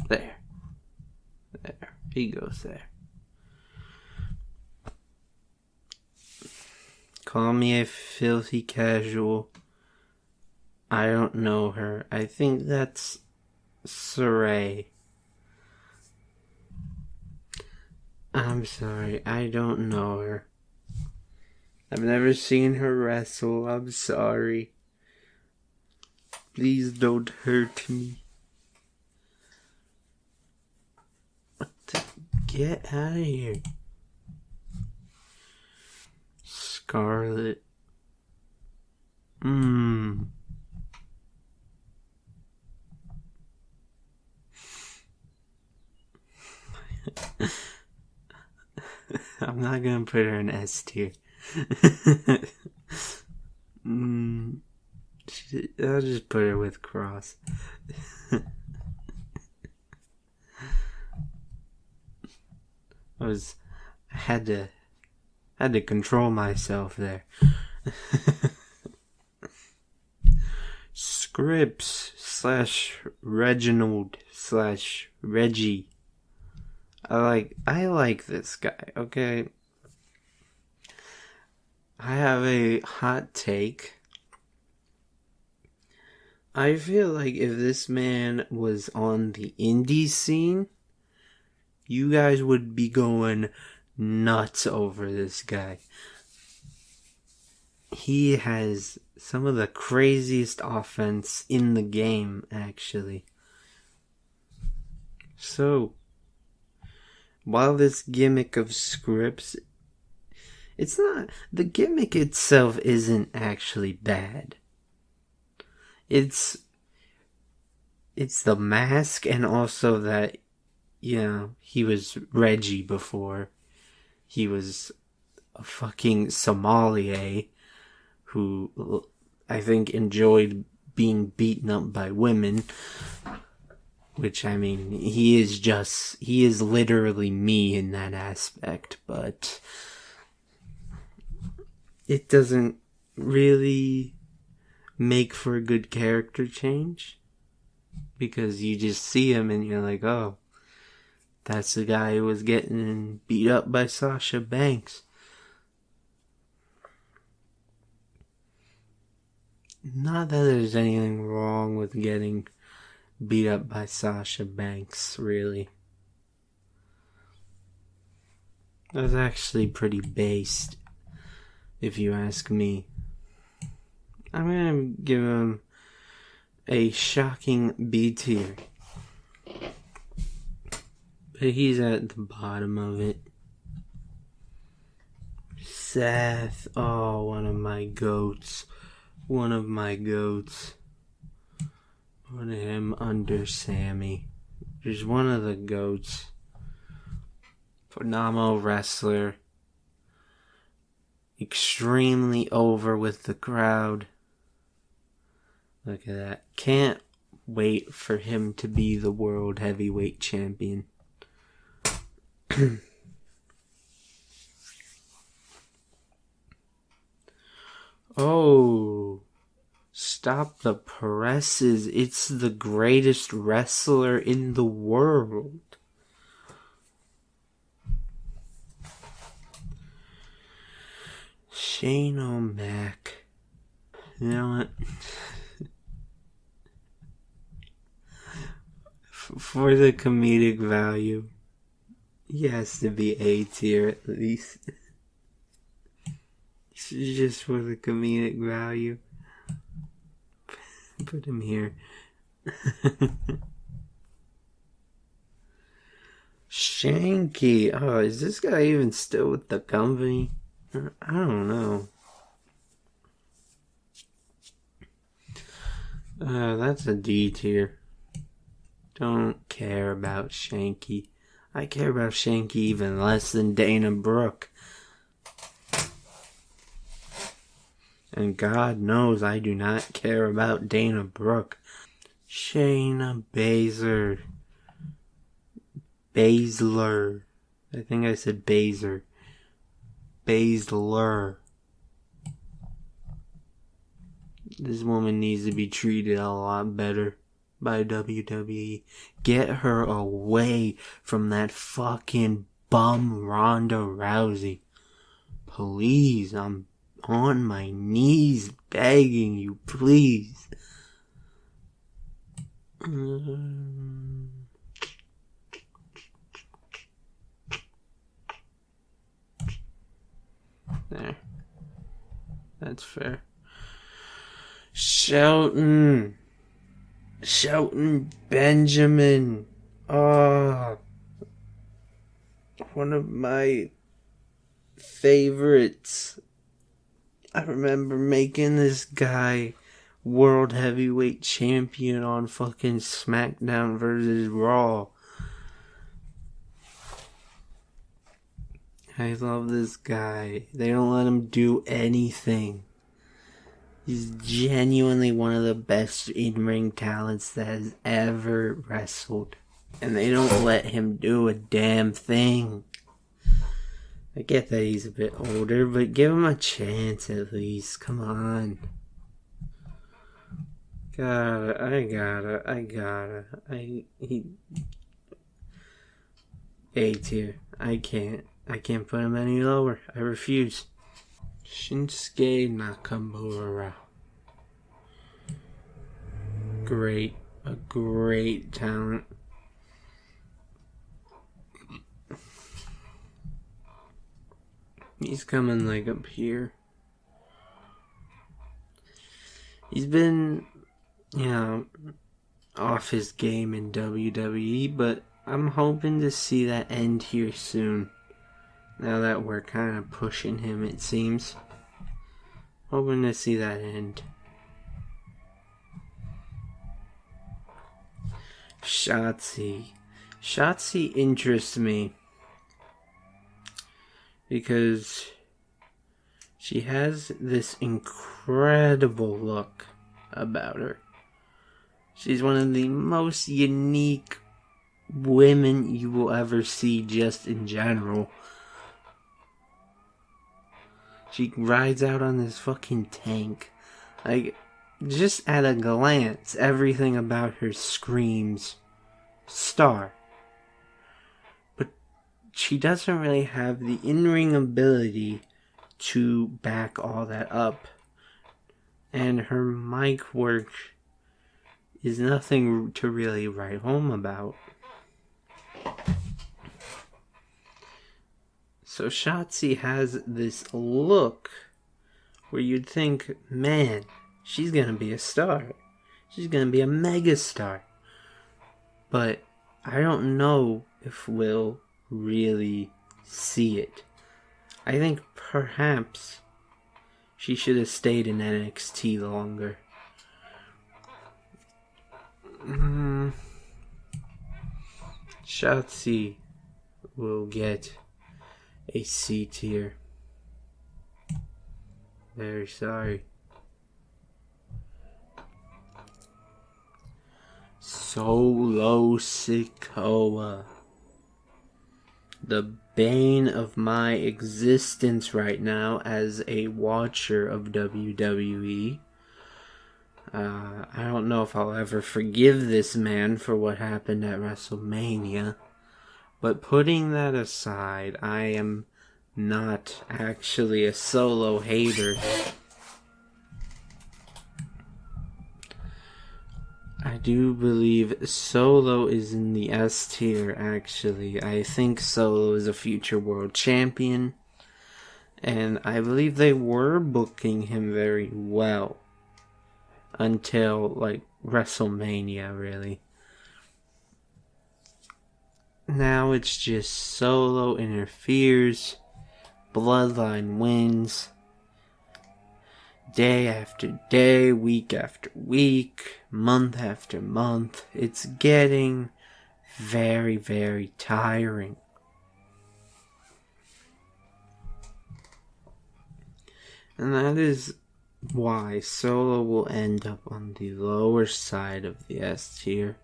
There. He goes there. Call me a filthy casual. I don't know her. I think that's Saray. I'm sorry, I don't know her. I've never seen her wrestle. I'm sorry. Please don't hurt me. Get out of here. Scarlet. I'm not gonna put her in S tier. I'll just put her with Cross. I had to control myself there. Scripps / Reginald / Reggie. I like this guy, okay? I have a hot take. I feel like if this man was on the indie scene, you guys would be going nuts over this guy. He has some of the craziest offense in the game, actually. So, while this gimmick of scripts, it's not, the gimmick itself isn't actually bad. It's the mask, and also that, he was Reggie before. He was a fucking sommelier who I think enjoyed being beaten up by women. Which, I mean, he is literally me in that aspect, but it doesn't really make for a good character change. Because you just see him and you're like, oh, that's the guy who was getting beat up by Sasha Banks. Not that there's anything wrong with getting beat up by Sasha Banks, really. That's actually pretty based, if you ask me. I'm gonna give him a shocking B tier. But he's at the bottom of it. Seth, oh, one of my goats. Put him under Sammy. He's one of the goats. Phenomenal wrestler. Extremely over with the crowd. Look at that. Can't wait for him to be the World Heavyweight Champion. Oh, stop the presses. It's the greatest wrestler in the world. Shane O'Mac. You know what? For the comedic value, he has to be A tier at least. Just for the comedic value. Put him here. Shanky. Oh, is this guy even still with the company? I don't know. That's a D tier. Don't care about Shanky. I care about Shanky even less than Dana Brooke. And God knows I do not care about Dana Brooke. Shayna Baszler. I think I said Baszler. Baszler. This woman needs to be treated a lot better by WWE. Get her away from that fucking bum Ronda Rousey. Please, I'm on my knees begging you, please. There. That's fair. Shelton Benjamin. Oh, one of my favorites. I remember making this guy World Heavyweight Champion on fucking SmackDown vs. Raw. I love this guy. They don't let him do anything. He's genuinely one of the best in-ring talents that has ever wrestled. And they don't let him do a damn thing. I get that he's a bit older, but give him a chance at least. Come on. A tier. I can't put him any lower. I refuse. Shinsuke Nakamura. a great talent. He's coming like up here. He's been, off his game in WWE, but I'm hoping to see that end here soon. Now that we're kind of pushing him, it seems. Hoping to see that end. Shotzi. Shotzi interests me because she has this incredible look about her. She's one of the most unique women you will ever see just in general. She rides out on this fucking tank. Like, just at a glance, everything about her screams star. But she doesn't really have the in-ring ability to back all that up. And her mic work is nothing to really write home about. So Shotzi has this look where you'd think, man, she's gonna be a star. She's gonna be a mega star. But I don't know if we'll really see it. I think perhaps she should have stayed in NXT longer. Shotzi will get a C tier. Very sorry. Solo Sikoa. The bane of my existence right now as a watcher of WWE. I don't know if I'll ever forgive this man for what happened at WrestleMania. But putting that aside, I am not actually a Solo hater. I do believe Solo is in the S tier, actually. I think Solo is a future world champion. And I believe they were booking him very well. Until, WrestleMania, really. Now it's just Solo interferes. Bloodline wins. Day after day, week after week, month after month. It's getting very, very tiring. And that is why Solo will end up on the lower side of the S tier.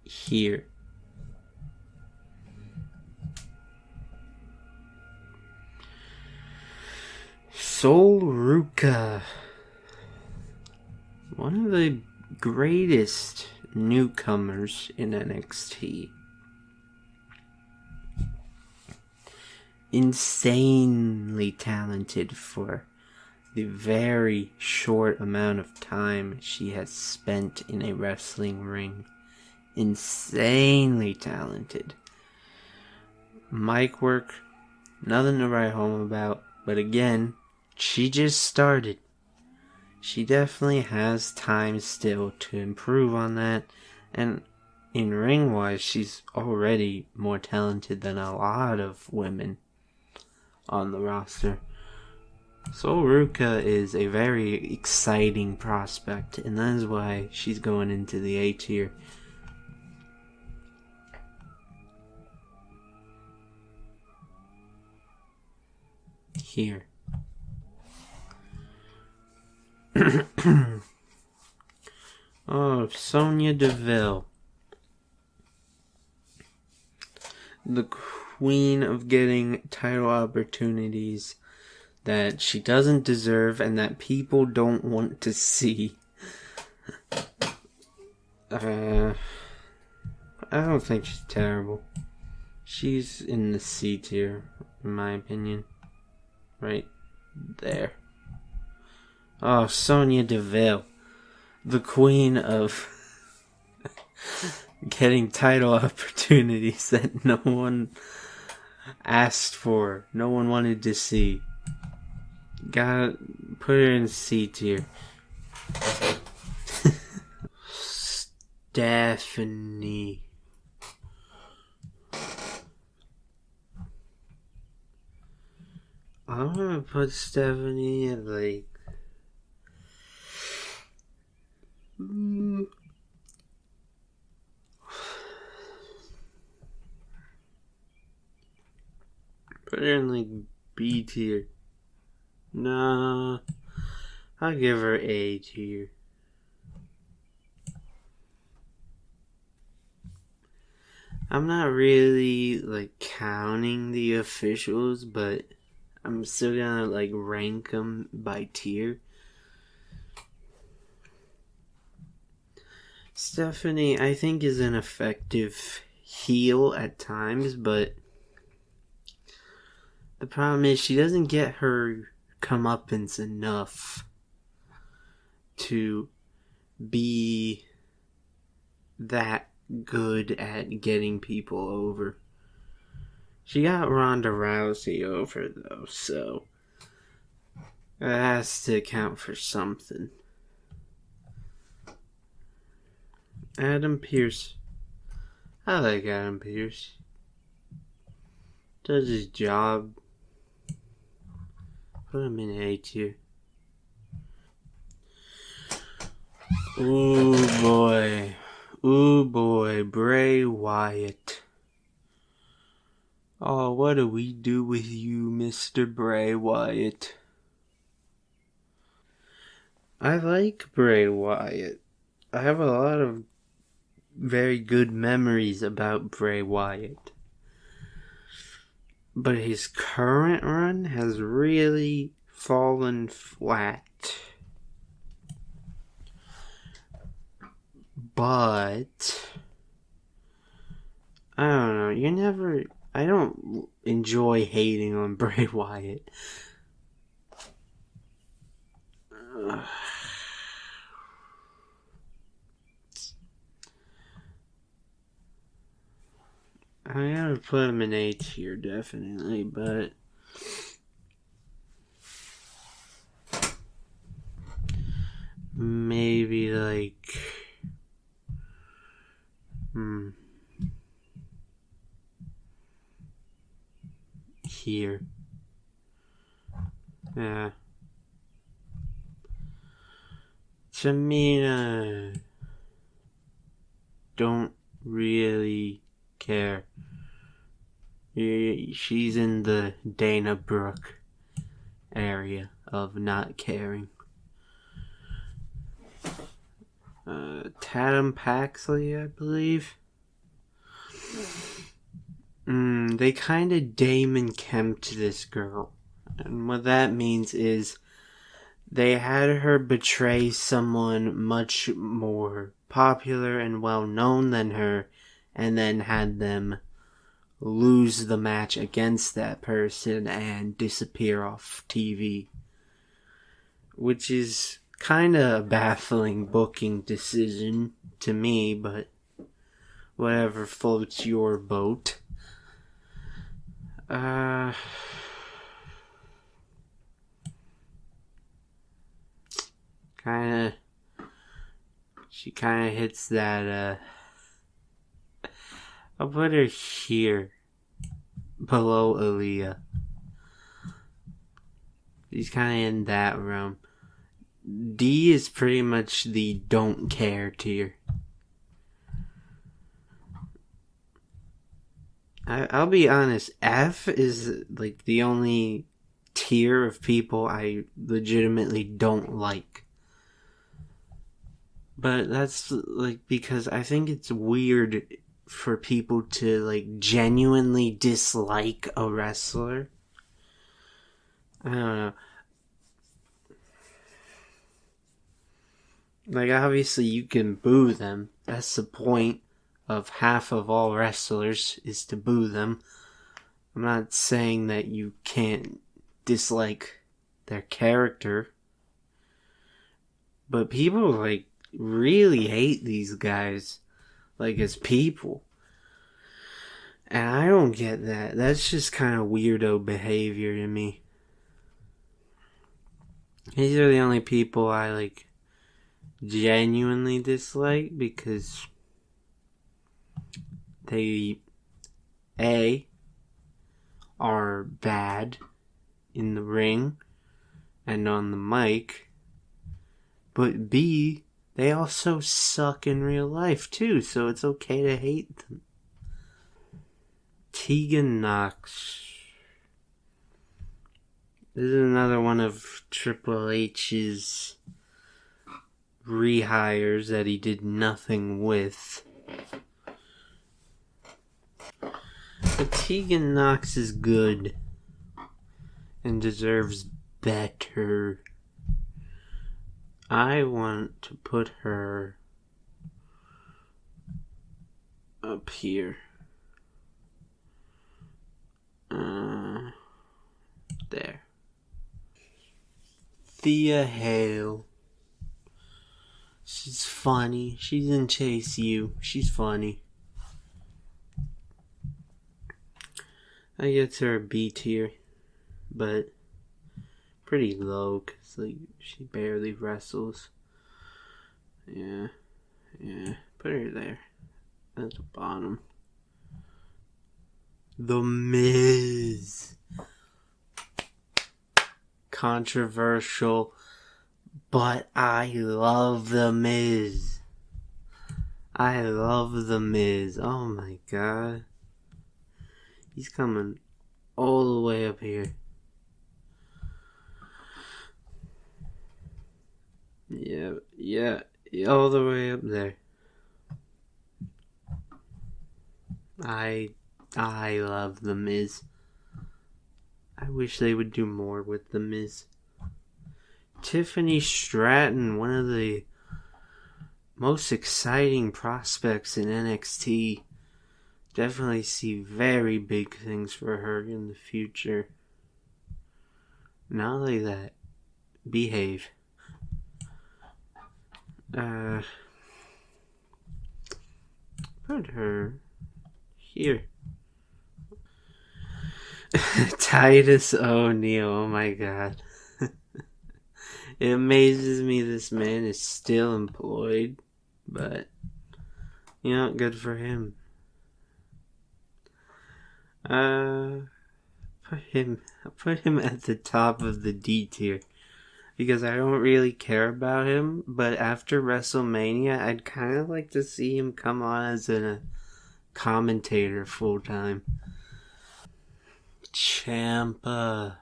Here. Sol Ruka. One of the greatest newcomers in NXT. Insanely talented for the very short amount of time she has spent in a wrestling ring. Insanely talented. Mic work, nothing to write home about, but again, she just started. She definitely has time still to improve on that, and in ring wise, she's already more talented than a lot of women on the roster. Sol Ruka is a very exciting prospect, and that is why she's going into the A tier. Here. Oh, Sonya Deville. The queen of getting title opportunities that she doesn't deserve and that people don't want to see. I I don't think she's terrible. She's in the C tier, in my opinion. Right there. Oh, Sonya Deville. The queen of getting title opportunities that no one asked for. No one wanted to see. Gotta put her in C tier. Stephanie. I'm gonna put Stephanie at like put her in like B tier. Nah, I'll give her A tier. I'm not really like counting the officials, but I'm still gonna like rank them by tier. Stephanie, I think, is an effective heel at times, but the problem is she doesn't get her comeuppance enough to be that good at getting people over. She got Ronda Rousey over, though, so that has to account for something. Adam Pearce. I like Adam Pearce. Does his job. Put him in A tier. Ooh boy. Ooh boy. Bray Wyatt. Oh, what do we do with you, Mr. Bray Wyatt? I like Bray Wyatt. I have a lot of very good memories about Bray Wyatt. But his current run has really fallen flat. But I don't know. I don't enjoy hating on Bray Wyatt. I gotta put him in A tier, definitely, but maybe like here. Yeah. Tamina, don't really care. She's in the Dana Brooke area of not caring. Tatum Paxley, I believe. They kind of Damon Kemp'd this girl. And what that means is they had her betray someone much more popular and well known than her, and then had them lose the match against that person and disappear off TV. Which is kind of a baffling booking decision to me, but whatever floats your boat. She kind of hits that, I'll put her here, below Aaliyah. She's kind of in that realm. D is pretty much the don't care tier. I'll be honest, F is like the only tier of people I legitimately don't like. But that's like because I think it's weird for people to like genuinely dislike a wrestler. I don't know. Like obviously you can boo them. That's the point of half of all wrestlers is to boo them. I'm not saying that you can't dislike their character, but people, like, really hate these guys, like, as people. And I don't get that. That's just kind of weirdo behavior to me. These are the only people I, like, genuinely dislike because they, A, are bad in the ring and on the mic, but B, they also suck in real life too, so it's okay to hate them. Tegan Knox. This is another one of Triple H's rehires that he did nothing with. But Tegan Knox is good and deserves better. I want to put her up here. There. Thea Hale. She's funny. She's in Chase U. She's funny. I get her a B tier, but pretty low because, like, she barely wrestles. Yeah. Put her there at the bottom. The Miz. Controversial, but I love The Miz. I love The Miz. Oh my god. He's coming all the way up here. Yeah, all the way up there. I love The Miz. I wish they would do more with The Miz. Tiffany Stratton, one of the most exciting prospects in NXT. Definitely see very big things for her in the future. Not like that. Behave. Put her here. Titus O'Neil, oh my god. It amazes me this man is still employed, but, you know, good for him. Put him at the top of the D tier because I don't really care about him, but after WrestleMania, I'd kind of like to see him come on as a commentator full time. Ciampa,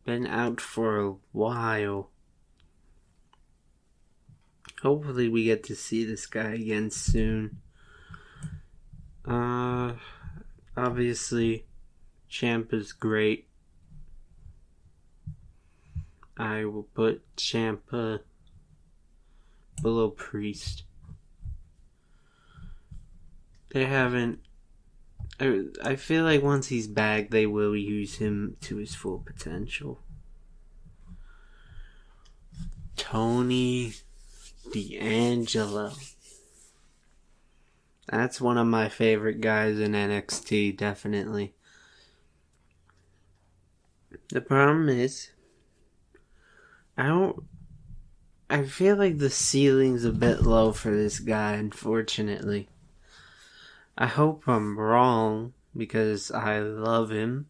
been out for a while. Hopefully we get to see this guy again soon. Obviously, Ciampa's great. I will put Ciampa below Priest. They haven't... I feel like once he's back, they will use him to his full potential. Tony D'Angelo. That's one of my favorite guys in NXT, definitely. The problem is, I feel like the ceiling's a bit low for this guy, unfortunately. I hope I'm wrong, because I love him.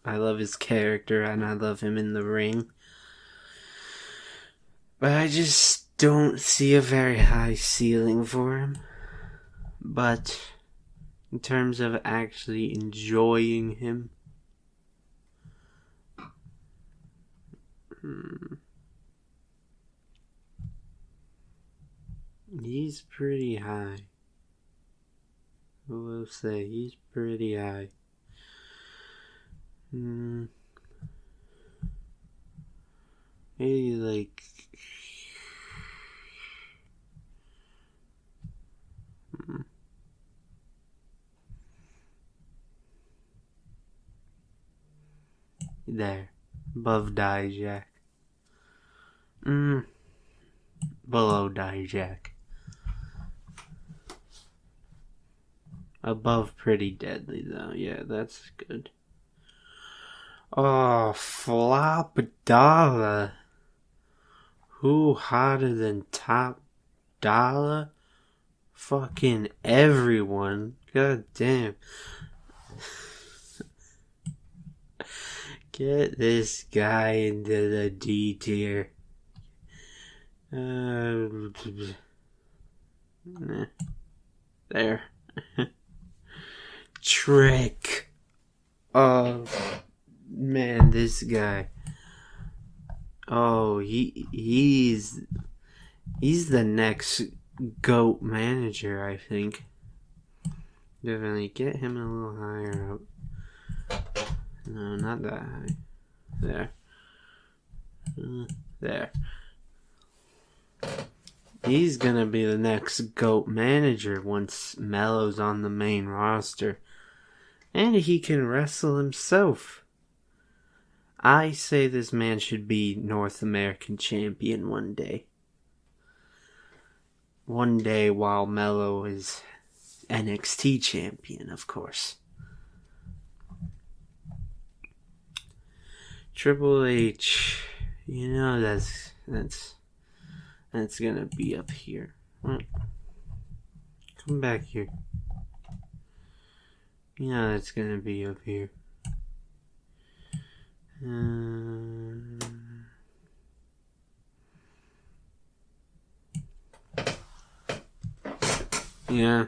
I love his character, and I love him in the ring. But I just don't see a very high ceiling for him. But in terms of actually enjoying him, he's pretty high. I will say, he's pretty high. Maybe like... there. Above Dijak. Below Dijak. Above Pretty Deadly, though. Yeah, that's good. Oh, Flop Dollar. Who hotter than Top Dollar? Fucking everyone. God damn. Get this guy into the D tier. There. Trick. Oh, man, this guy. Oh, he's the next GOAT manager, I think. Definitely get him a little higher up. No, not that high. There. There. He's gonna be the next GOAT manager once Melo's on the main roster. And he can wrestle himself. I say this man should be North American champion one day. One day while Melo is NXT champion, of course. Triple H, you know that's gonna be up here. Come back here. You know that's gonna be up here. Yeah.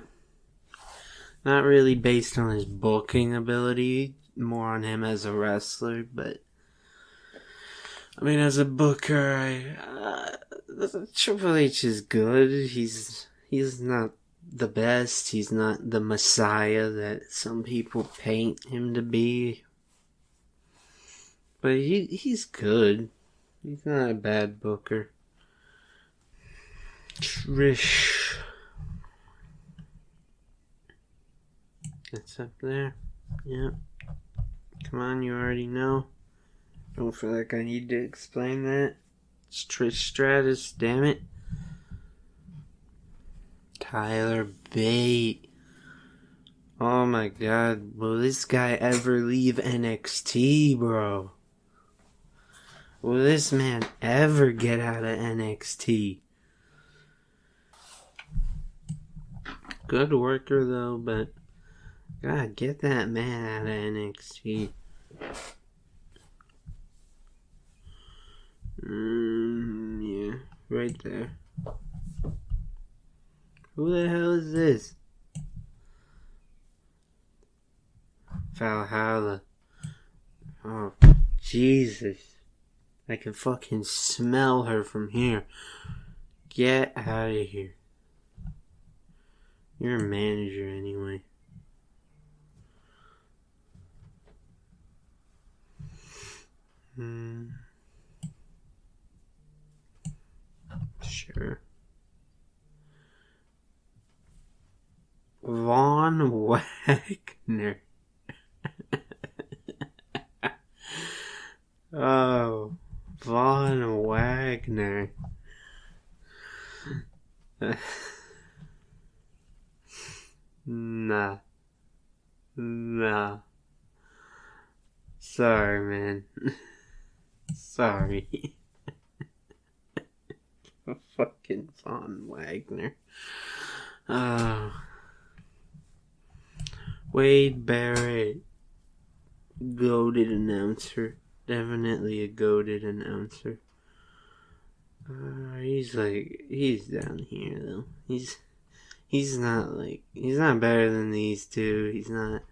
Not really based on his booking ability, more on him as a wrestler, but I mean, as a booker, Triple H is good. He's not the best. He's not the messiah that some people paint him to be. But he's good. He's not a bad booker. Trish. That's up there. Yeah. Come on, you already know. Don't feel like I need to explain that. It's Trish Stratus, damn it. Tyler Bate. Oh my god, will this guy ever leave NXT, bro? Will this man ever get out of NXT? Good worker though, but God, get that man out of NXT. Yeah, right there. Who the hell is this? Valhalla. Oh, Jesus. I can fucking smell her from here. Get out of here. You're a manager anyway. Sure. Von Wagner. Oh, Von Wagner. Nah. Sorry, man. Sorry. Fucking Von Wagner. Wade Barrett. Goated announcer. Definitely a goated announcer. He's down here though. He's not better than these two. He's not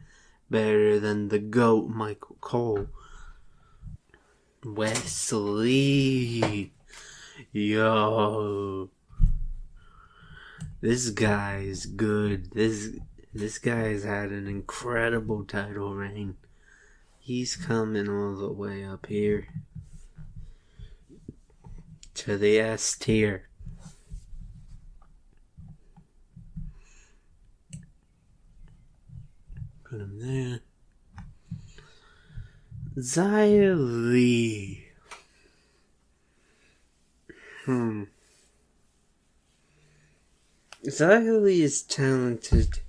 better than the GOAT Michael Cole. Wesley. Yo. This guy is good. This guy has had an incredible title reign. He's coming all the way up here to the S tier. Put him there. Xia Li. Xia Li is talented,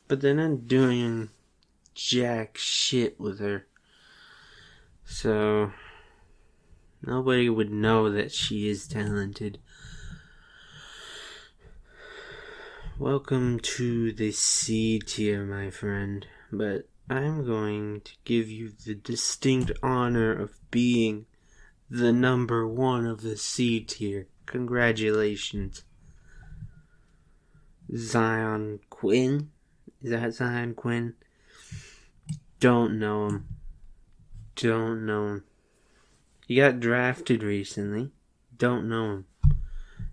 but they're not doing jack shit with her. So, nobody would know that she is talented. Welcome to the C tier, my friend. But I'm going to give you the distinct honor of being the number one of the C tier. Congratulations. Zion Quinn? Is that Zion Quinn? Don't know him. He got drafted recently. Don't know him.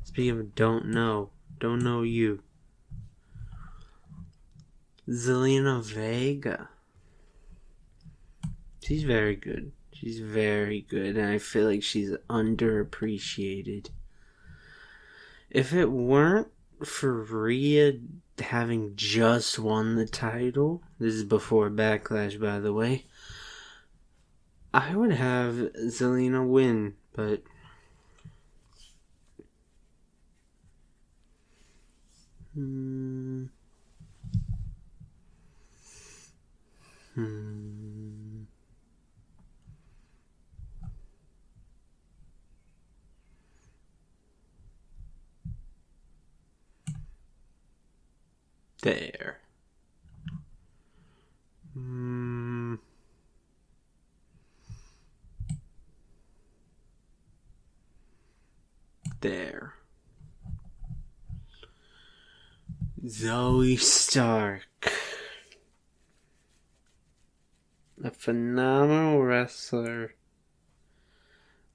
Speaking of don't know you. Zelina Vega. She's very good. And I feel like she's underappreciated. If it weren't for Rhea having just won the title, this is before Backlash, by the way, I would have Zelina win, but there. There. Zoe Stark. A phenomenal wrestler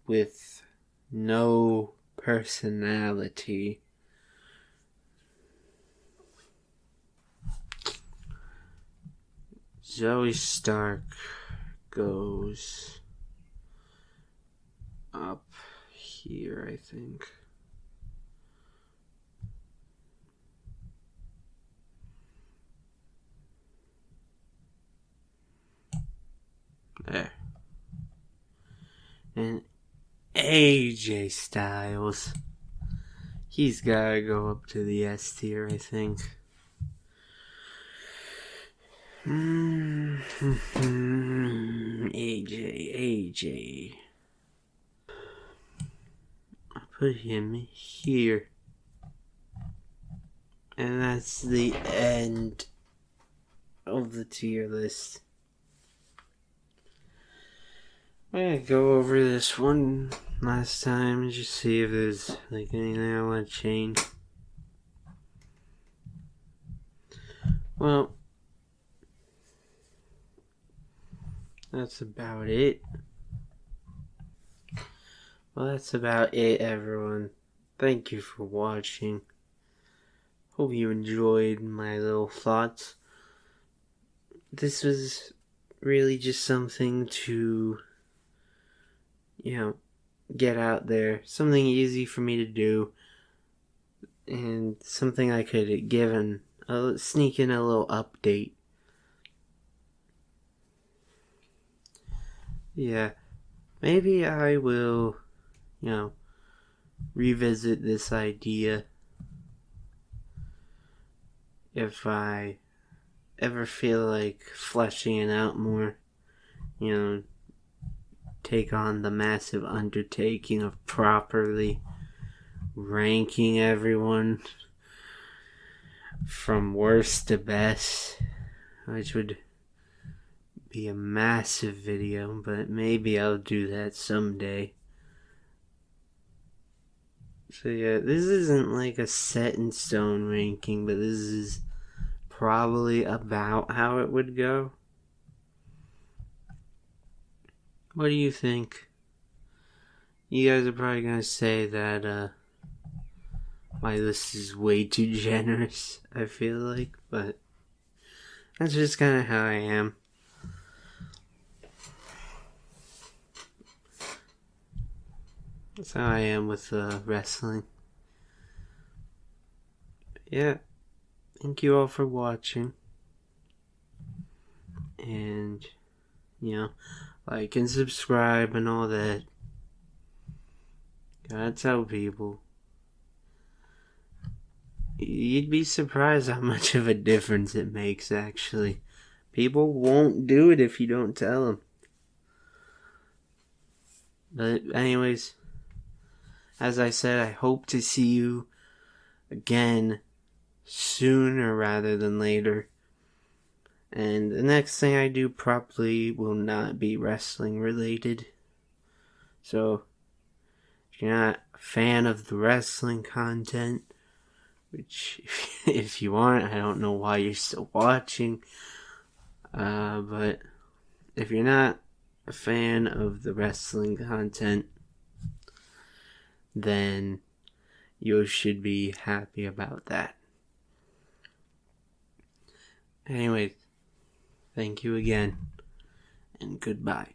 with no personality. Zoe Stark goes up here, I think. There. And AJ Styles. He's gotta go up to the S tier, I think. AJ. I'll put him here. And that's the end of the tier list. I'm gonna go over this one last time and just see if there's anything I want to change. Well, that's about it. Everyone. Thank you for watching. Hope you enjoyed my little thoughts. This was really just something to, get out there. Something easy for me to do. And something I could sneak in a little update. Yeah. Maybe I will, revisit this idea if I ever feel like fleshing it out more. Take on the massive undertaking of properly ranking everyone from worst to best, which would be a massive video, but maybe I'll do that someday. So yeah, this isn't like a set in stone ranking, but this is probably about how it would go. What do you think? You guys are probably gonna say that my list is way too generous, I feel like, but that's just kind of how I am. That's how I am with wrestling. Yeah. Thank you all for watching. And like and subscribe and all that. Gotta tell people. You'd be surprised how much of a difference it makes, actually. People won't do it if you don't tell them. But anyways, as I said, I hope to see you again sooner rather than later. And the next thing I do probably will not be wrestling related. So, if you're not a fan of the wrestling content, which if you aren't, I don't know why you're still watching. But if you're not a fan of the wrestling content, then you should be happy about that. Anyway, thank you again, and goodbye.